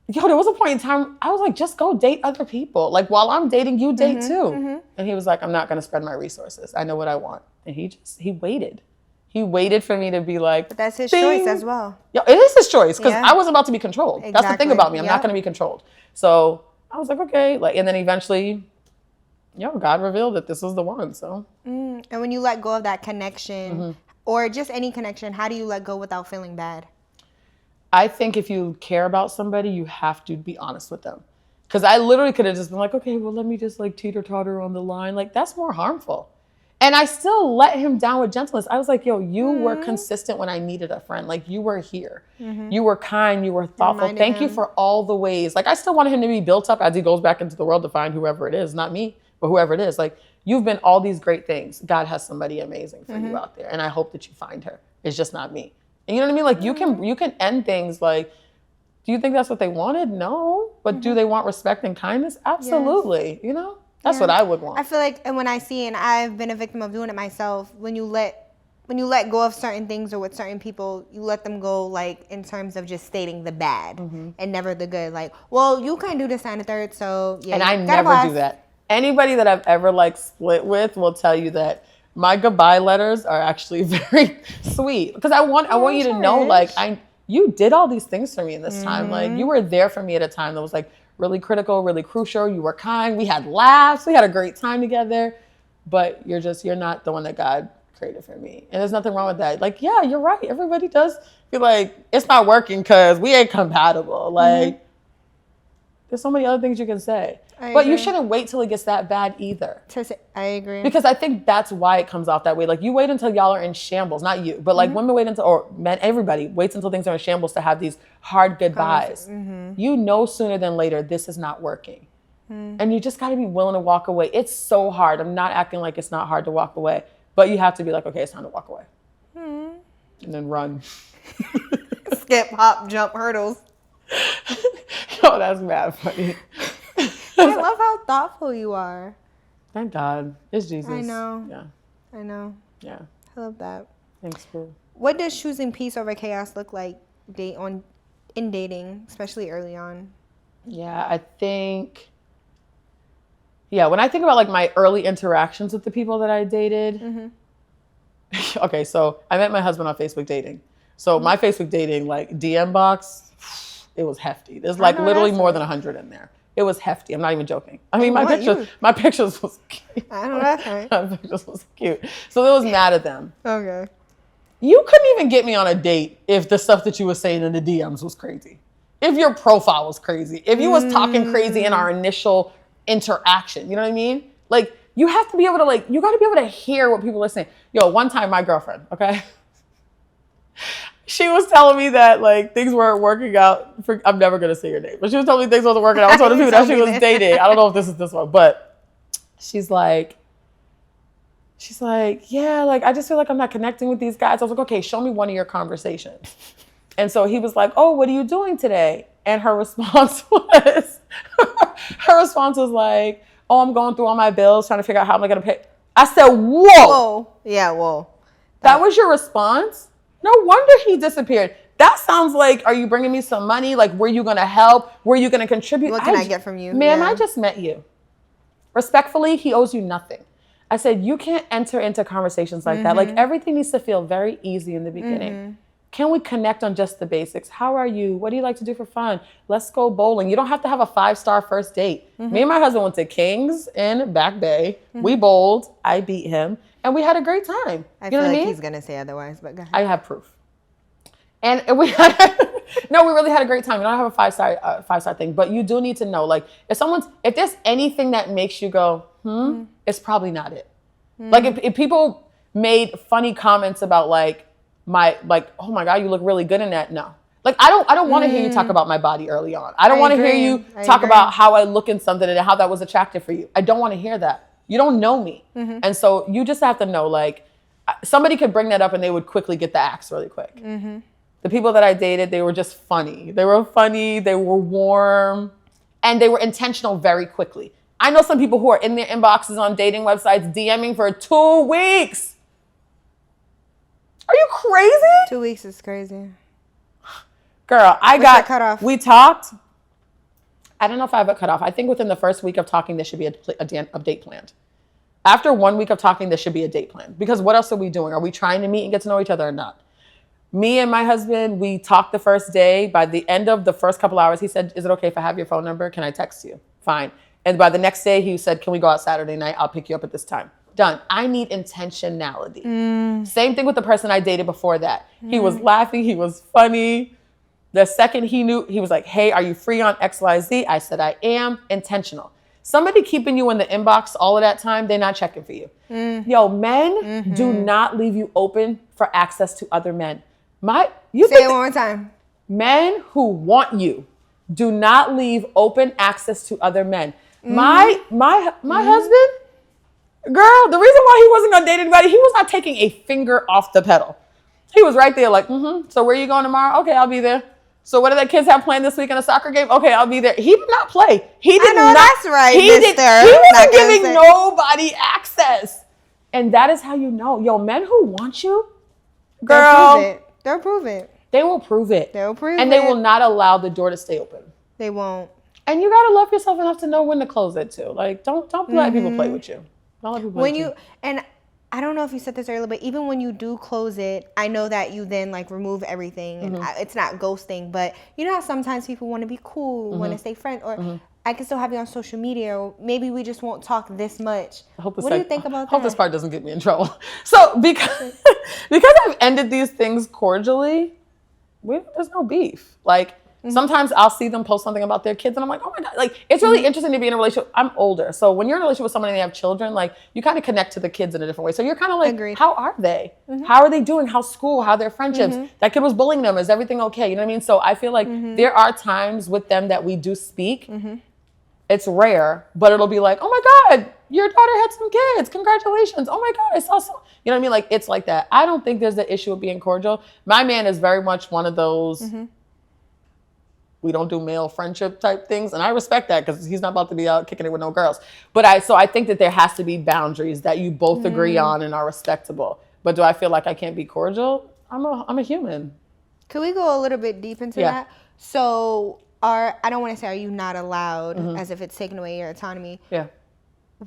yo, there was a point in time, I was like, just go date other people. Like, while I'm dating, you date too. And he was like, I'm not going to spread my resources. I know what I want. And he waited. He waited for me to be like, But that's his Bing. choice as well. Yeah, it is his choice, because Yeah. I was about to be controlled. That's the thing Exactly. about me. I'm not Yep. going to be controlled. So I was like, okay. Like, and then eventually, God revealed that this was the one. So And when you let go of that connection, or just any connection, how do you let go without feeling bad? I think if you care about somebody, you have to be honest with them. Because I literally could have just been like, okay, well, let me just like teeter-totter on the line. Like, that's more harmful. And I still let him down with gentleness. I was like, yo, you were consistent when I needed a friend. Like, you were here. You were kind. You were thoughtful. Reminded Thank you him. for all the ways. Like, I still wanted him to be built up as he goes back into the world to find whoever it is. Not me, but whoever it is. Like, you've been all these great things. God has somebody amazing for you out there. And I hope that you find her. It's just not me. And you know what I mean? Like, you can end things like, do you think that's what they wanted? No. But do they want respect and kindness? Absolutely. You know? That's what I would want. I feel like, and when I see, and I've been a victim of doing it myself, when you let go of certain things or with certain people, you let them go, like, in terms of just stating the bad and never the good. Like, well, you couldn't do this and a third, so yeah. And I gotta never pass. do that. Anybody that I've ever like split with will tell you that my goodbye letters are actually very sweet, because I want you to know, like, you did all these things for me in this time. Like, you were there for me at a time that was like really critical, really crucial. You were kind. We had laughs. We had a great time together. But you're not the one that God created for me. And there's nothing wrong with that. Like, yeah, you're right. Everybody does feel like it's not working because we ain't compatible. Like, there's so many other things you can say. But you shouldn't wait till it gets that bad either. I agree. Because I think that's why it comes off that way. Like, you wait until y'all are in shambles, not you, but like women wait until, or men, everybody waits until things are in shambles to have these hard goodbyes. You know sooner than later this is not working. And you just got to be willing to walk away. It's so hard. I'm not acting like it's not hard to walk away, but you have to be like, okay, it's time to walk away. And then run. Skip, hop, jump, hurdles. Oh, that's mad funny. I love how thoughtful you are. Thank God. It's Jesus. I know. Yeah. I know. Yeah. I love that. Thanks, boo. What does choosing peace over chaos look like in dating, especially early on? Yeah, I think... Yeah, when I think about like my early interactions with the people that I dated... Mm-hmm. Okay, so I met my husband on Facebook dating. So my Facebook dating, like DM box, it was hefty. There's like literally more than 100 in there. It was hefty. I'm not even joking. I mean, my pictures was cute. I know that's right. My pictures was cute. So it was mad at them. Okay. You couldn't even get me on a date if the stuff that you were saying in the DMs was crazy. If your profile was crazy. If you was talking crazy in our initial interaction. You know what I mean? Like, you have to be able to, like, you got to be able to hear what people are saying. Yo, one time my girlfriend, okay? She was telling me that, like, things weren't working out. I'm never going to say your name. But she was telling me things wasn't working out. I was telling people that she was dating. I don't know if this is this one. But she's like, yeah, like, I just feel like I'm not connecting with these guys. I was like, okay, show me one of your conversations. And so he was like, oh, what are you doing today? And her response was like, oh, I'm going through all my bills, trying to figure out how am I going to pay. I said, whoa. Whoa. Yeah, whoa. That was your response? No wonder he disappeared. That sounds like, are you bringing me some money? Like, were you going to help? Were you going to contribute? What can I get from you? Ma'am, I just met you. Respectfully, he owes you nothing. I said, you can't enter into conversations like that. Like, everything needs to feel very easy in the beginning. Can we connect on just the basics? How are you? What do you like to do for fun? Let's go bowling. You don't have to have a 5-star first date. Me and my husband went to King's in Back Bay. We bowled. I beat him. And we had a great time. I feel like he's going to say otherwise, but go ahead. I have proof. And we had, no, we really had a great time. We don't have a 5-star thing, but you do need to know, like, if there's anything that makes you go, it's probably not it. Like, if people made funny comments about, like, oh my God, you look really good in that. No. Like, I don't want to hear you talk about my body early on. I don't want to hear you talk about how I look in something and how that was attractive for you. I don't want to hear that. You don't know me. And so you just have to know, like, somebody could bring that up and they would quickly get the axe really quick. The people that I dated, they were just funny. They were funny, they were warm, and they were intentional very quickly. I know some people who are in their inboxes on dating websites DMing for 2 weeks. Are you crazy? 2 weeks is crazy. Girl, cut off? We talked. I don't know if I have it cut off. I think within the first week of talking, there should be a date planned. After 1 week of talking, there should be a date planned. Because what else are we doing? Are we trying to meet and get to know each other or not? Me and my husband, we talked the first day. By the end of the first couple hours, he said, is it okay if I have your phone number? Can I text you? Fine. And by the next day, he said, can we go out Saturday night? I'll pick you up at this time. Done. I need intentionality. Same thing with the person I dated before that. He was laughing. He was funny. The second he knew, he was like, hey, are you free on XYZ? I said, I am. Intentional. Somebody keeping you in the inbox all of that time, they're not checking for you. Yo, men do not leave you open for access to other men. Say it one more time. Men who want you do not leave open access to other men. My husband, girl, the reason why he wasn't gonna date anybody, he was not taking a finger off the pedal. He was right there like, so where are you going tomorrow? Okay, I'll be there. So what do the kids have planned this week in a soccer game? Okay, I'll be there. He did not play. He did not. That's right, He wasn't giving nobody access. And that is how you know. Yo, men who want you, girl. They'll prove it. They will prove it. And they will not allow the door to stay open. They won't. And you gotta love yourself enough to know when to close it too. Like, don't let people play with you. Don't let people play with you. And I don't know if you said this earlier, but even when you do close it, I know that you then like remove everything. And it's not ghosting, but you know how sometimes people want to be cool, want to stay friends, or I can still have you on social media, or maybe we just won't talk this much. What do you think about that? I hope this part doesn't get me in trouble. So because I've ended these things cordially, there's no beef. Like, sometimes I'll see them post something about their kids and I'm like, oh my God. Like, it's really interesting to be in a relationship. I'm older. So when you're in a relationship with someone and they have children, like, you kind of connect to the kids in a different way. So you're kind of like, Agreed. How are they? How are they doing? How's school? How are their friendships? That kid was bullying them. Is everything okay? You know what I mean? So I feel like there are times with them that we do speak. It's rare, but it'll be like, oh my God, your daughter had some kids. Congratulations. Oh my God, I saw some. You know what I mean? Like, it's like that. I don't think there's the issue of being cordial. My man is very much one of those, we don't do male friendship type things. And I respect that because he's not about to be out kicking it with no girls. But I think that there has to be boundaries that you both agree on and are respectable. But do I feel like I can't be cordial? I'm a human. Could we go a little bit deep into that? So I don't want to say, are you not allowed, as if it's taking away your autonomy? Yeah.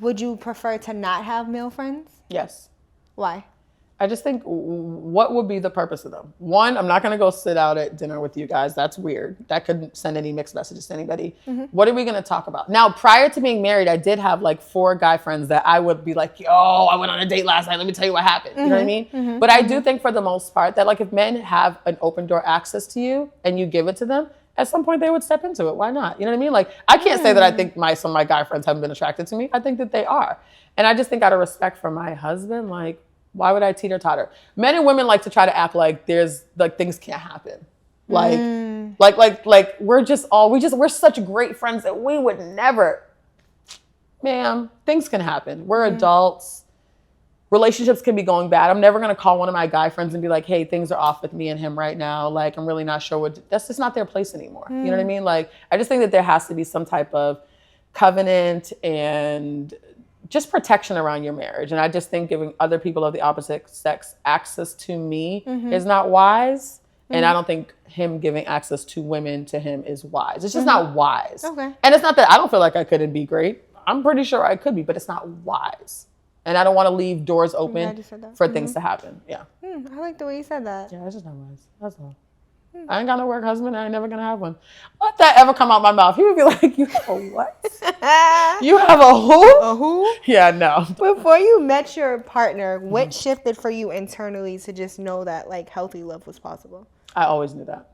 Would you prefer to not have male friends? Yes. Why? I just think, what would be the purpose of them? One, I'm not going to go sit out at dinner with you guys. That's weird. That could send any mixed messages to anybody. What are we going to talk about? Now, prior to being married, I did have like 4 guy friends that I would be like, yo, I went on a date last night. Let me tell you what happened. You know what I mean? But I do think for the most part that like if men have an open door access to you and you give it to them, at some point they would step into it. Why not? You know what I mean? Like I can't say that I think some of my guy friends haven't been attracted to me. I think that they are. And I just think out of respect for my husband, like, why would I teeter-totter? Men and women like to try to act like there's like things can't happen. Like we're such great friends that we would never. Ma'am, things can happen. We're adults. Relationships can be going bad. I'm never gonna call one of my guy friends and be like, hey, things are off with me and him right now. Like I'm really not sure that's just not their place anymore. You know what I mean? Like I just think that there has to be some type of covenant and just protection around your marriage. And I just think giving other people of the opposite sex access to me is not wise. And I don't think him giving access to women to him is wise. It's just not wise. Okay. And it's not that I don't feel like I couldn't be great. I'm pretty sure I could be, but it's not wise. And I don't want to leave doors open for things to happen. Yeah. I like the way you said that. Yeah, it's just not wise. That's all. I ain't got no work husband. I ain't never gonna have one. Let that ever come out my mouth. He would be like, you have a what? You have a who? A who? Yeah, no. Before you met your partner, what shifted for you internally to just know that like healthy love was possible? I always knew that.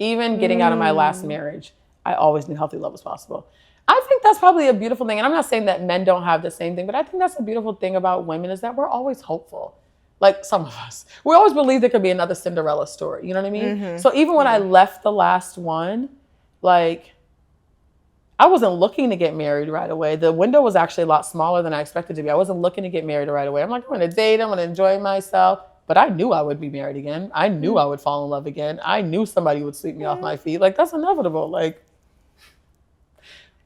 Even getting out of my last marriage, I always knew healthy love was possible. I think that's probably a beautiful thing. And I'm not saying that men don't have the same thing, but I think that's a beautiful thing about women is that we're always hopeful. Like some of us, we always believe there could be another Cinderella story. You know what I mean? So even when I left the last one, like I wasn't looking to get married right away. The window was actually a lot smaller than I expected to be. I wasn't looking to get married right away. I'm like, I'm going to date. I'm going to enjoy myself. But I knew I would be married again. I knew I would fall in love again. I knew somebody would sweep me off my feet. Like that's inevitable. Like,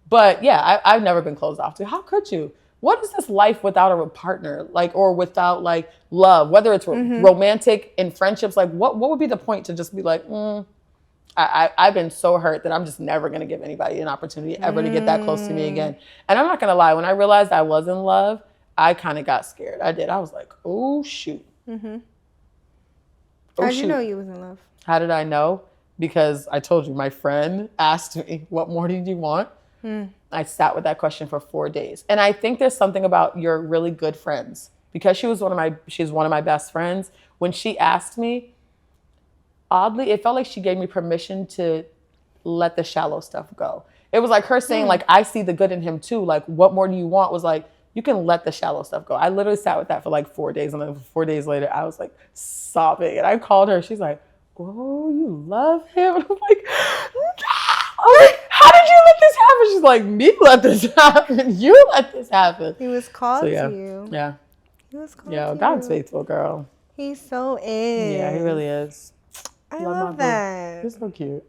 but yeah, I've never been closed off to. How could you? What is this life without a partner, like, or without like love, whether it's romantic in friendships, like what would be the point to just be like, I've been so hurt that I'm just never going to give anybody an opportunity ever to get that close to me again. And I'm not going to lie. When I realized I was in love, I kind of got scared. I did. I was like, oh shoot. Oh, How'd you know you was in love? How did I know? Because I told you, my friend asked me, what more did you want? I sat with that question for 4 days. And I think there's something about your really good friends, because she's one of my best friends. When she asked me, oddly, it felt like she gave me permission to let the shallow stuff go. It was like her saying, like, I see the good in him too. Like, what more do you want? Was like, you can let the shallow stuff go. I literally sat with that for like 4 days. And then 4 days later, I was like sobbing. And I called her. She's like, oh, you love him? And I'm like, how did you let this happen? She's like, me let this happen. You let this happen. He was called to you. Yeah. He was called to you. God's faithful, girl. He so is. Yeah, he really is. I love that. He's so cute.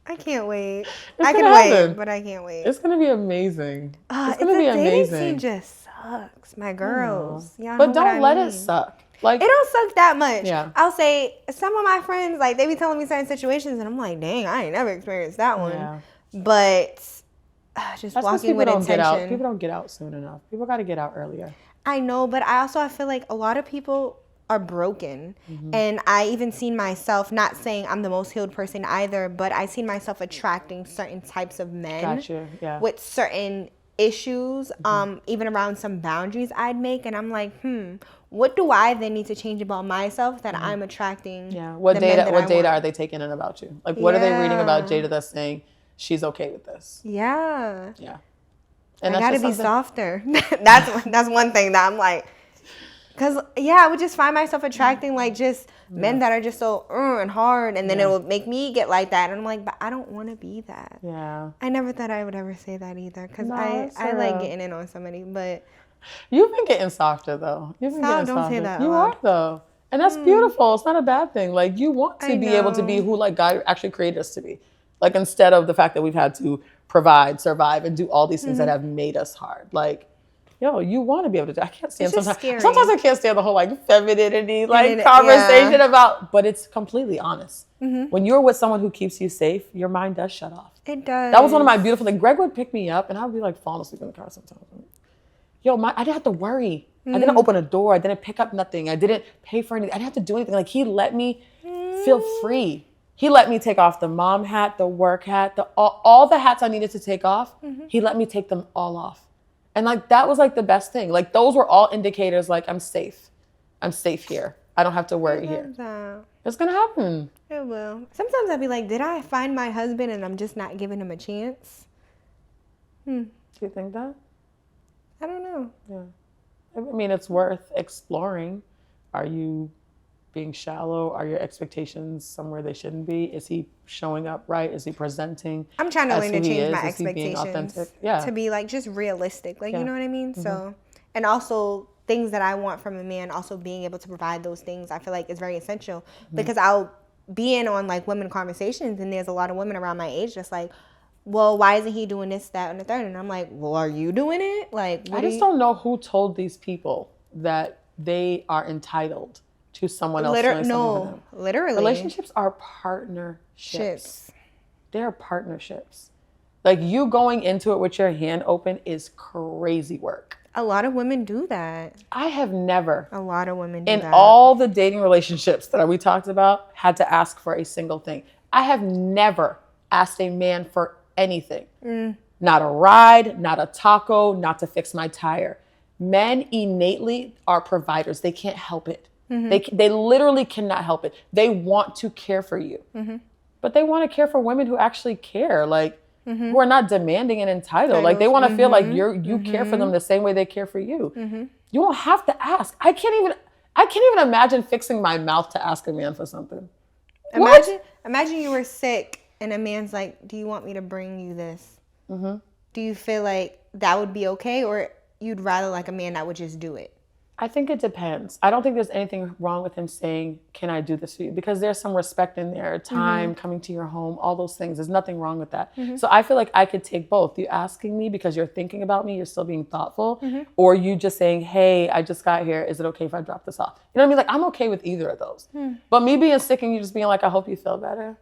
I can't wait. I can wait, but I can't wait. It's gonna be amazing. It's gonna be amazing. The dating scene just sucks, my girls. Y'all but know don't let it suck. Like it don't suck that much. Yeah. I'll say some of my friends, like they be telling me certain situations, and I'm like, dang, I ain't never experienced that one. Yeah. But just that's walking with intention. People don't get out soon enough. People got to get out earlier. I know, but I feel like a lot of people are broken. And I even seen myself, not saying I'm the most healed person either, but I seen myself attracting certain types of men with certain issues, even around some boundaries I'd make. And I'm like, what do I then need to change about myself that I'm attracting? Yeah. What data are they taking in about you? Like, what are they reading about Jada that's saying she's okay with this? Yeah. Yeah. And I gotta be softer. That's one thing that I'm like, because I would just find myself attracting like just men that are just so and hard, and then it would make me get like that, and I'm like, but I don't want to be that. Yeah. I never thought I would ever say that either, because I like getting in on somebody, but you've been getting softer though. You've been getting don't softer. Say that. You are though, and that's beautiful. It's not a bad thing. Like you want to be able to be who like God actually created us to be. Like, instead of the fact that we've had to provide, survive, and do all these things that have made us hard. Like, yo, you want to be able to do. I can't stand sometimes. Scary. Sometimes I can't stand the whole like femininity like conversation about. But it's completely honest. When you're with someone who keeps you safe, your mind does shut off. It does. That was one of my beautiful things. Greg would pick me up, and I would be like falling asleep in the car sometimes. Yo, I didn't have to worry. I didn't open a door. I didn't pick up nothing. I didn't pay for anything. I didn't have to do anything. Like, he let me feel free. He let me take off the mom hat, the work hat, all the hats I needed to take off. He let me take them all off. And like, that was like the best thing. Like, those were all indicators like, I'm safe. I'm safe here. I don't have to worry here. It's going to happen. It will. Sometimes I'll be like, did I find my husband and I'm just not giving him a chance? Do you think that? I don't know. Yeah. I mean, it's worth exploring. Are you being shallow? Are your expectations somewhere they shouldn't be? Is he showing up right? Is he presenting? I'm trying to learn to change my Is he being expectations authentic? to be like just realistic. Like, you know what I mean? So, and also things that I want from a man, also being able to provide those things, I feel like is very essential because I'll be in on like women conversations and there's a lot of women around my age just like, well, why isn't he doing this, that, and the third? And I'm like, well, are you doing it? Like, I just don't know who told these people that they are entitled to someone else doing something for them. Literally. Relationships are partnerships. They're partnerships. Like, you going into it with your hand open is crazy work. A lot of women do that. I have never. A lot of women do that. In all the dating relationships that we talked about, had to ask for a single thing. I have never asked a man for anything. Not a ride, not a taco, not to fix my tire. Men innately are providers. They can't help it. They literally cannot help it. They want to care for you. But they want to care for women who actually care, like who are not demanding and entitled. Like, they want to feel like you care for them the same way they care for you. You don't have to ask. I can't even imagine fixing my mouth to ask a man for something. Imagine you were sick and a man's like, do you want me to bring you this? Do you feel like that would be okay, or you'd rather like a man that would just do it? I think it depends. I don't think there's anything wrong with him saying, can I do this for you? Because there's some respect in there, time, coming to your home, all those things. There's nothing wrong with that. So I feel like I could take both. You asking me because you're thinking about me, you're still being thoughtful, or you just saying, hey, I just got here. Is it okay if I drop this off? You know what I mean? Like, I'm okay with either of those. But me being sick and you just being like, I hope you feel better.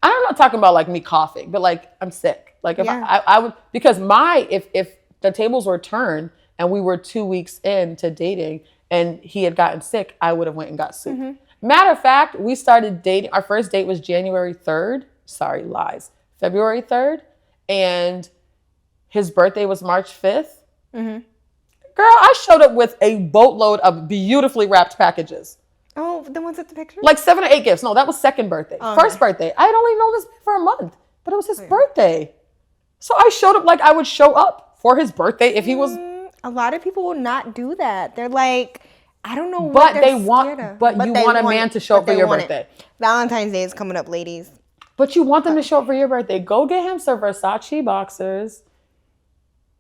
I'm not talking about like me coughing, but like, I'm sick. Like, if I would, because if the tables were turned and we were 2 weeks into dating and he had gotten sick, I would have went and got soup. Matter of fact, we started dating. Our first date was January 3rd. Sorry, lies. February 3rd. And his birthday was March 5th. Girl, I showed up with a boatload of beautifully wrapped packages. Oh, the ones with the pictures? Like 7 or 8 gifts. No, that was second birthday. First birthday. I had only known this man for a month, but it was his birthday. So I showed up like I would show up for his birthday if he was. A lot of people will not do that. They're like, I don't know what But they're they want, scared of. but you want a man to show up for your birthday. Valentine's Day is coming up, ladies. But you want them to show up for your birthday. Go get him some Versace boxers.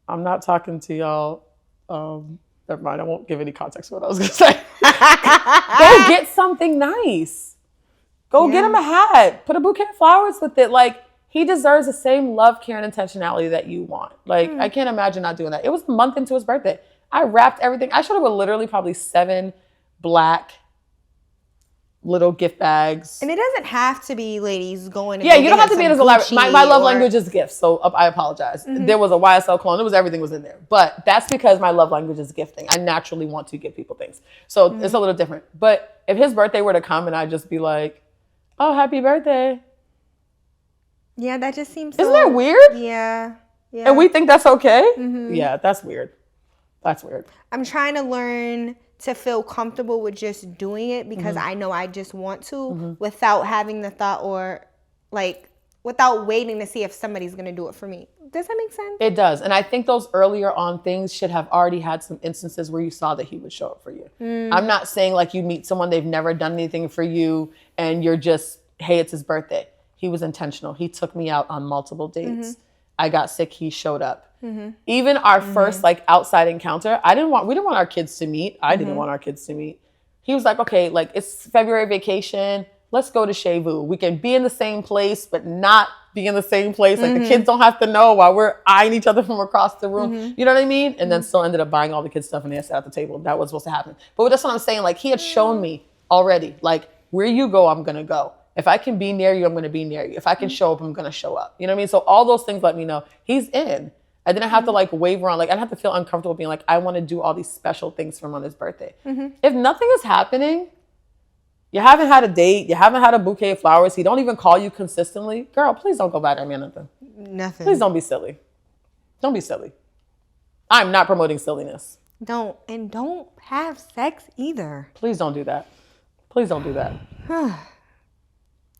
I'm not talking to y'all. Never mind. I won't give any context to what I was going to say. Go get something nice. Go get him a hat. Put a bouquet of flowers with it. Like, he deserves the same love, care, and intentionality that you want. Like, I can't imagine not doing that. It was a month into his birthday. I wrapped everything. I showed up with literally probably 7 black little gift bags. And it doesn't have to be, ladies, going to you don't have to be as elaborate. My love language is gifts, so I apologize. There was a YSL cologne. Everything was in there. But that's because my love language is gifting. I naturally want to give people things. So it's a little different. But if his birthday were to come and I'd just be like, oh, happy birthday. Yeah, that just seems Isn't that weird? Yeah. And we think that's okay? Yeah, that's weird. That's weird. I'm trying to learn to feel comfortable with just doing it because I know I just want to without having the thought or like without waiting to see if somebody's going to do it for me. Does that make sense? It does. And I think those earlier on things should have already had some instances where you saw that he would show up for you. I'm not saying like you meet someone, they've never done anything for you and you're just, hey, it's his birthday. He was intentional. He took me out on multiple dates. I got sick. He showed up. Even our first like outside encounter, we didn't want our kids to meet. I didn't want our kids to meet. He was like, okay, like it's February vacation. let's go to Chez Vu. We can be in the same place, but not be in the same place. Like the kids don't have to know while we're eyeing each other from across the room. You know what I mean? And then still ended up buying all the kids stuff and they sat at the table. That was supposed to happen. But that's what I'm saying. Like he had shown me already, like where you go, I'm going to go. If I can be near you, I'm going to be near you. If I can show up, I'm going to show up. You know what I mean? So all those things let me know he's in. I didn't have to like waver on. Like I didn't have to feel uncomfortable being like, I want to do all these special things for him on his birthday. If nothing is happening, you haven't had a date, you haven't had a bouquet of flowers, he don't even call you consistently, girl, please don't go buy that man nothing. Nothing. Please don't be silly. Don't be silly. I'm not promoting silliness. Don't have sex either. Please don't do that. Please don't do that.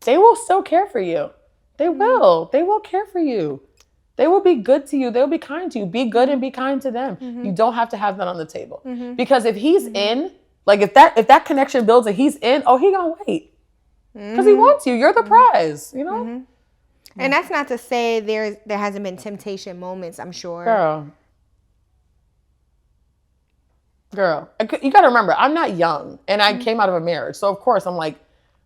They will still care for you. They will. They will care for you. They will be good to you. They'll be kind to you. Be good and be kind to them. You don't have to have that on the table. Because if he's in, like if that connection builds and he's in, oh, he gonna wait. Because he wants you. You're the prize, you know? And that's not to say there hasn't been temptation moments, I'm sure. Girl, you got to remember, I'm not young, and I came out of a marriage. So, of course, I'm like,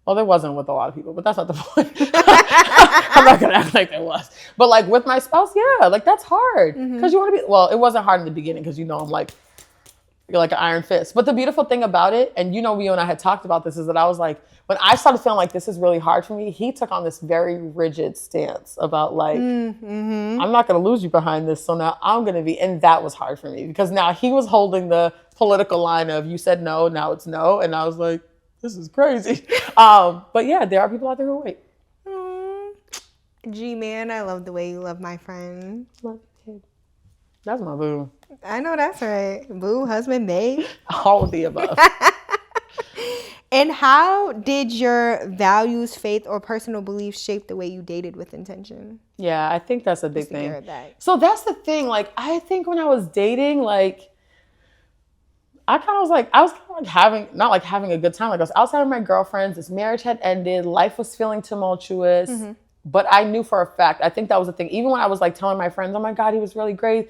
well, there wasn't with a lot of people, but that's not the point. I'm not going to act like there was. But, like, with my spouse, yeah, like, that's hard. Because you want to be, well, it wasn't hard in the beginning because, you know, I'm like, you're like an iron fist. But the beautiful thing about it, and you know, you and I had talked about this, is that I was like, when I started feeling like this is really hard for me, he took on this very rigid stance about like, I'm not going to lose you behind this. So now I'm going to be, and that was hard for me because now he was holding the political line of you said no, now it's no. And I was like, this is crazy. But yeah, there are people out there who wait. G-Man, I love the way you love my friend. Love you. That's my boo. I know that's right. Boo, husband, babe. All of the above. And how did your values, faith, or personal beliefs shape the way you dated with intention? Yeah, I think that's a big thing. That. So that's the thing. Like, I think when I was dating, like, I kind of was like, not like having a good time. Like I was outside with my girlfriends. This marriage had ended. Life was feeling tumultuous. But I knew for a fact, I think that was the thing. Even when I was like telling my friends, oh my God, he was really great.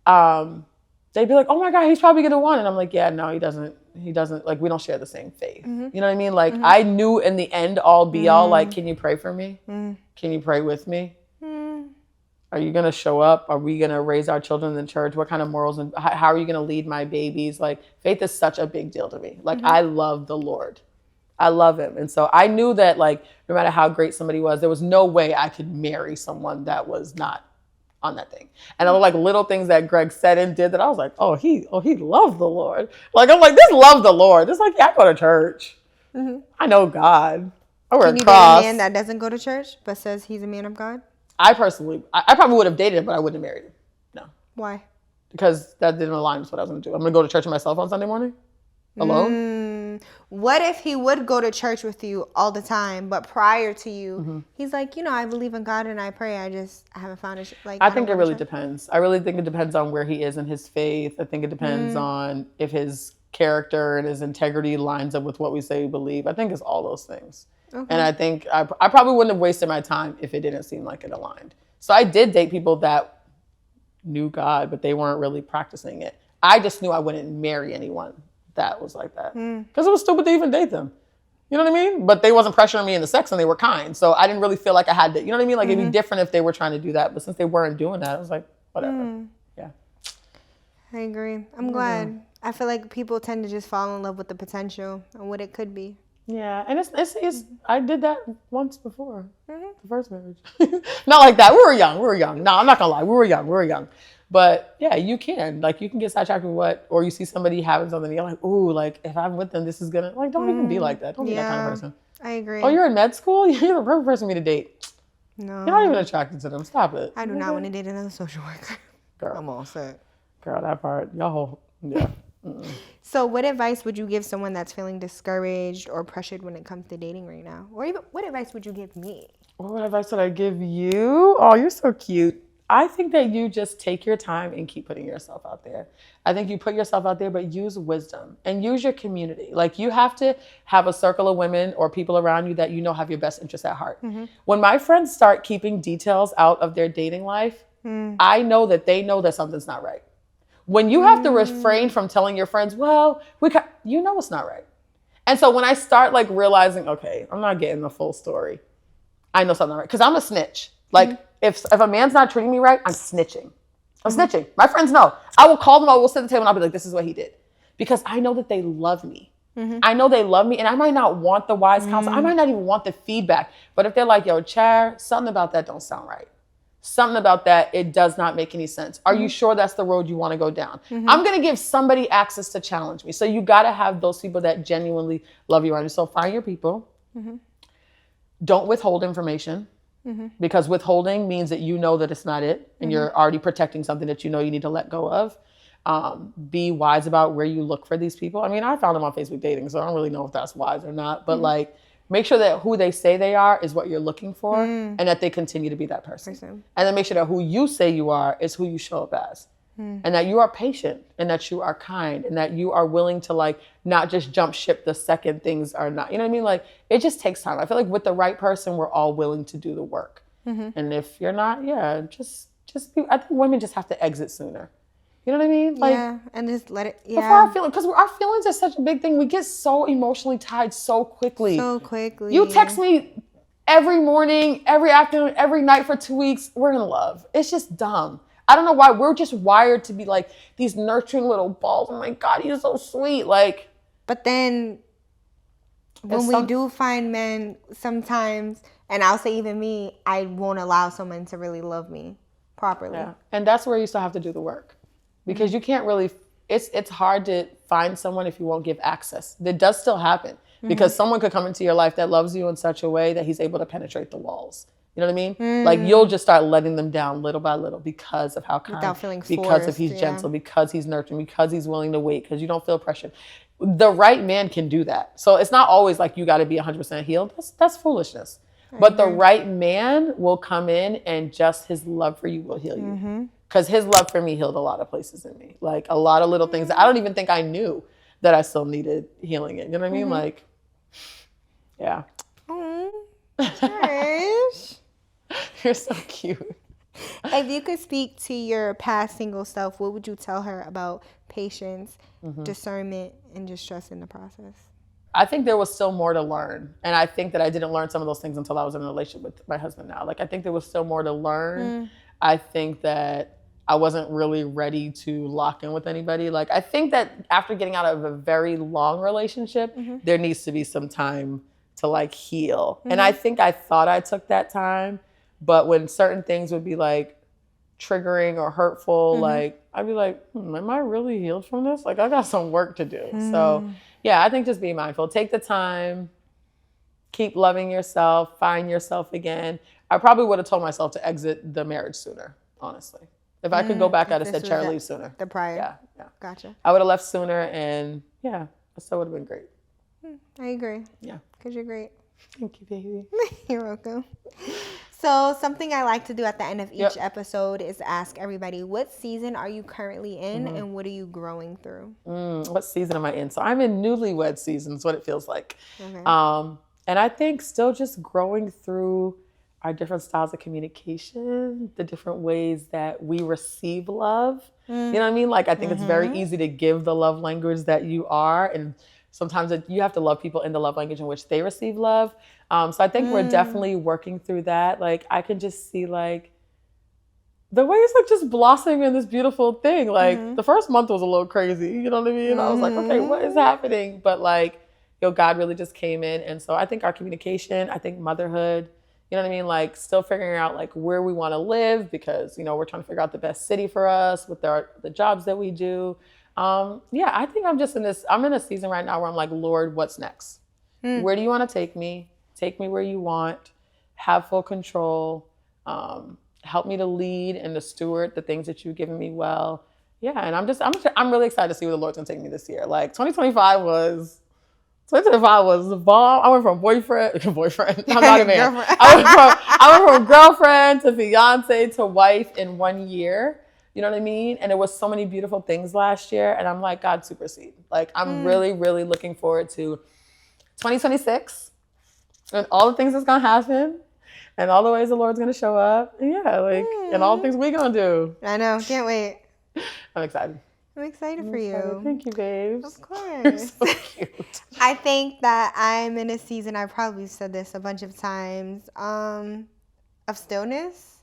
They'd be like, oh my God, he's probably going to win. And I'm like, yeah, no, he doesn't, like, we don't share the same faith. You know what I mean? Like, I knew in the end, all be all, like, can you pray for me? Can you pray with me? Are you going to show up? Are we going to raise our children in the church? What kind of morals and how are you going to lead my babies? Like, faith is such a big deal to me. Like, I love the Lord. I love him. And so I knew that, like, no matter how great somebody was, there was no way I could marry someone that was not on that thing. And there were like little things that Greg said and did that I was like, oh, he loved the Lord. Like, I'm like, this love the Lord. It's like, yeah, I go to church. I know God. I wear a cross. Can you date a man that doesn't go to church but says he's a man of God? I probably would have dated him, but I wouldn't have married him. No. Why? Because that didn't align with what I was going to do. I'm going to go to church myself on Sunday morning? Alone? What if he would go to church with you all the time, but prior to you, he's like, you know, I believe in God and I pray. I haven't found it. Like, I think it really depends. I really think it depends on where he is in his faith. I think it depends on if his character and his integrity lines up with what we say we believe. I think it's all those things. Okay. And I think I probably wouldn't have wasted my time if it didn't seem like it aligned. So I did date people that knew God, but they weren't really practicing it. I just knew I wouldn't marry anyone that was like that. Because it was stupid to even date them. You know what I mean? But they wasn't pressuring me into sex and they were kind. So I didn't really feel like I had to, you know what I mean? Like it'd be different if they were trying to do that. But since they weren't doing that, I was like, whatever. Yeah. I agree. I'm glad. I feel like people tend to just fall in love with the potential and what it could be. Yeah, and it's I did that once before, the first marriage. Not like that. We were young. No, I'm not gonna lie. We were young. But yeah, you can get sidetracked with what, or you see somebody having something, and you're like, ooh, like if I'm with them, this is gonna, like, don't even be like that. Don't be that kind of person. I agree. Oh, you're in med school? You're the perfect person for me to date. No. You're not even attracted to them. Stop it. I do not want to date another social worker. Girl. I'm all set. Girl, that part, y'all, yeah. So what advice would you give someone that's feeling discouraged or pressured when it comes to dating right now? Or even what advice would you give me? What advice would I give you? Oh, you're so cute. I think that you just take your time and keep putting yourself out there. I think you put yourself out there, but use wisdom and use your community. Like, you have to have a circle of women or people around you that you know have your best interests at heart. When my friends start keeping details out of their dating life, I know that they know that something's not right. When you have to refrain from telling your friends, well, you know it's not right. And so when I start like realizing, okay, I'm not getting the full story, I know something right. Because I'm a snitch. Like if a man's not treating me right, I'm snitching. I'm snitching. My friends know. I will call them, I will sit at the table and I'll be like, this is what he did. Because I know that they love me. I know they love me, and I might not want the wise counsel. I might not even want the feedback. But if they're like, yo, Cher, something about that don't sound right. Something about that, it does not make any sense. Are you sure that's the road you want to go down? I'm going to give somebody access to challenge me. So you got to have those people that genuinely love you around you. So find your people. Don't withhold information, because withholding means that you know that it's not it, and you're already protecting something that you know you need to let go of. Be wise about where you look for these people. I mean, I found them on Facebook dating, so I don't really know if that's wise or not. But like, make sure that who they say they are is what you're looking for, and that they continue to be that person. And then make sure that who you say you are is who you show up as. And that you are patient, and that you are kind, and that you are willing to like not just jump ship the second things are not, you know what I mean? Like, it just takes time. I feel like with the right person, we're all willing to do the work. And if you're not, just be, I think women just have to exit sooner. You know what I mean? Like, and just let it, before our feelings, because our feelings are such a big thing. We get so emotionally tied so quickly. You text me every morning, every afternoon, every night for 2 weeks. We're in love. It's just dumb. I don't know why. We're just wired to be like these nurturing little balls. Oh my God, you're so sweet. Like, but then when we do find men, sometimes, and I'll say even me, I won't allow someone to really love me properly. Yeah. And that's where you still have to do the work. Because you can't really, it's hard to find someone if you won't give access. That does still happen, because someone could come into your life that loves you in such a way that he's able to penetrate the walls. You know what I mean? Like, you'll just start letting them down little by little because of how kind, without feeling because forced, of he's gentle, because he's nurturing, because he's willing to wait, because you don't feel pressured. The right man can do that. So it's not always like you got to be 100% healed. That's foolishness. But the right man will come in, and just his love for you will heal you. Because his love for me healed a lot of places in me. Like, a lot of little things that I don't even think I knew that I still needed healing in. You know what I mean? Like, yeah. Cherish. You're so cute. If you could speak to your past single self, what would you tell her about patience, discernment, and just trusting the process? I think there was still more to learn. And I think that I didn't learn some of those things until I was in a relationship with my husband now. Like, I think there was still more to learn. I think that I wasn't really ready to lock in with anybody. Like, I think that after getting out of a very long relationship, there needs to be some time to like heal. And I think I thought I took that time, but when certain things would be like triggering or hurtful, like, I'd be like, am I really healed from this? Like, I got some work to do. So yeah, I think just be mindful. Take the time, keep loving yourself, find yourself again. I probably would have told myself to exit the marriage sooner, honestly. If I could go back, I'd have said, Cher, leave sooner. The prior. Yeah. Gotcha. I would have left sooner, and yeah, that still would have been great. I agree. Yeah. Because you're great. Thank you, baby. You're welcome. So something I like to do at the end of each episode is ask everybody, what season are you currently in, and what are you growing through? What season am I in? So I'm in newlywed season is what it feels like. And I think still just growing through our different styles of communication, the different ways that we receive love. You know what I mean? Like, I think it's very easy to give the love language that you are, and sometimes you have to love people in the love language in which they receive love. So I think we're definitely working through that. Like, I can just see like the way it's like just blossoming in this beautiful thing. Like, the first month was a little crazy, you know what I mean? I was like, okay, what is happening? But like, God really just came in. And so I think our communication, I think motherhood, you know what I mean? Like, still figuring out like where we want to live, because, we're trying to figure out the best city for us with the jobs that we do. I think I'm in a season right now where I'm like, Lord, what's next? Where do you want to take me? Take me where you want, have full control, help me to lead and to steward the things that you've given me well. Yeah. And I'm really excited to see where the Lord's gonna take me this year. Like, 2025 was the bomb. I went from boyfriend. I'm not a man. I went from girlfriend to fiance to wife in 1 year. You know what I mean? And it was so many beautiful things last year. And I'm like, God, supersede. Like, I'm really, really looking forward to 2026 and all the things that's going to happen and all the ways the Lord's going to show up. And and all the things we're going to do. I know. Can't wait. I'm excited. I'm excited for you. Thank you, babes. Of course. You're so cute. I think that I'm in a season, I've probably said this a bunch of times, of stillness,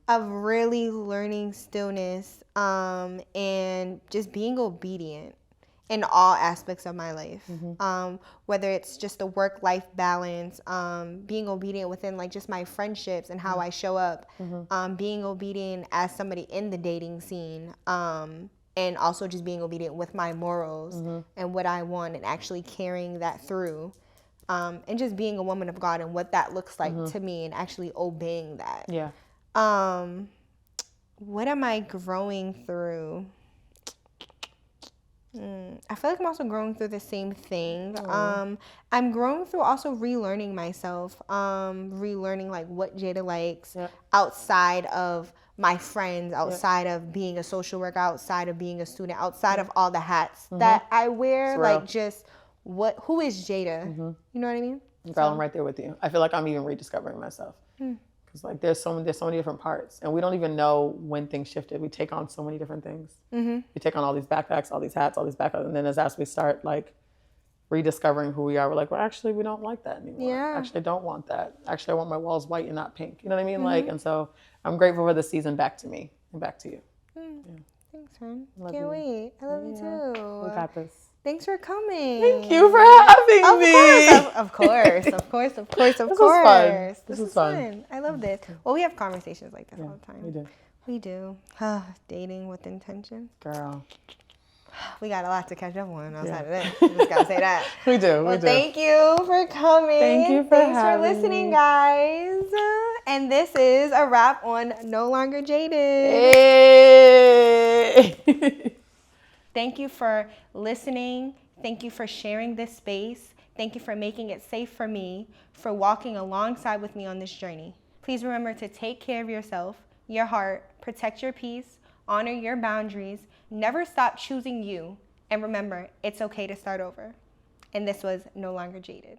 of really learning stillness, and just being obedient in all aspects of my life. Whether it's just the work-life balance, being obedient within like just my friendships and how I show up, being obedient as somebody in the dating scene, and also just being obedient with my morals and what I want and actually carrying that through. And just being a woman of God and what that looks like to me and actually obeying that. Yeah. What am I growing through? I feel like I'm also growing through the same thing. I'm growing through also relearning myself, relearning like what Jada likes outside of my friends, outside of being a social worker, outside of being a student, outside of all the hats that I wear. Like just who is Jada? You know what I mean? Girl, I'm right there with you. I feel like I'm even rediscovering myself. Because like there's so many different parts, and we don't even know when things shifted. We take on so many different things. We take on all these backpacks, all these hats, all these backpacks, and then as we start like rediscovering who we are, we're like, well, actually, we don't like that anymore. Yeah. Actually, I don't want that. Actually, I want my walls white and not pink. You know what I mean? Like, and so I'm grateful for the season back to me and back to you. Thanks, friend. Can't wait. I love you too. We got this. Thanks for coming. Thank you for having me. Of course. This is fun. I love this. Well, we have conversations like this all the time. We do. Dating with intention. Girl. We got a lot to catch up on outside of this. Just gotta say that. We do. Thank you for coming. Thank you Thanks for listening, guys. And this is a wrap on No Longer Jaded. Hey. Thank you for listening. Thank you for sharing this space. Thank you for making it safe for me, for walking alongside with me on this journey. Please remember to take care of yourself, your heart, protect your peace, honor your boundaries, never stop choosing you, and remember, it's okay to start over. And this was No Longer Jaded.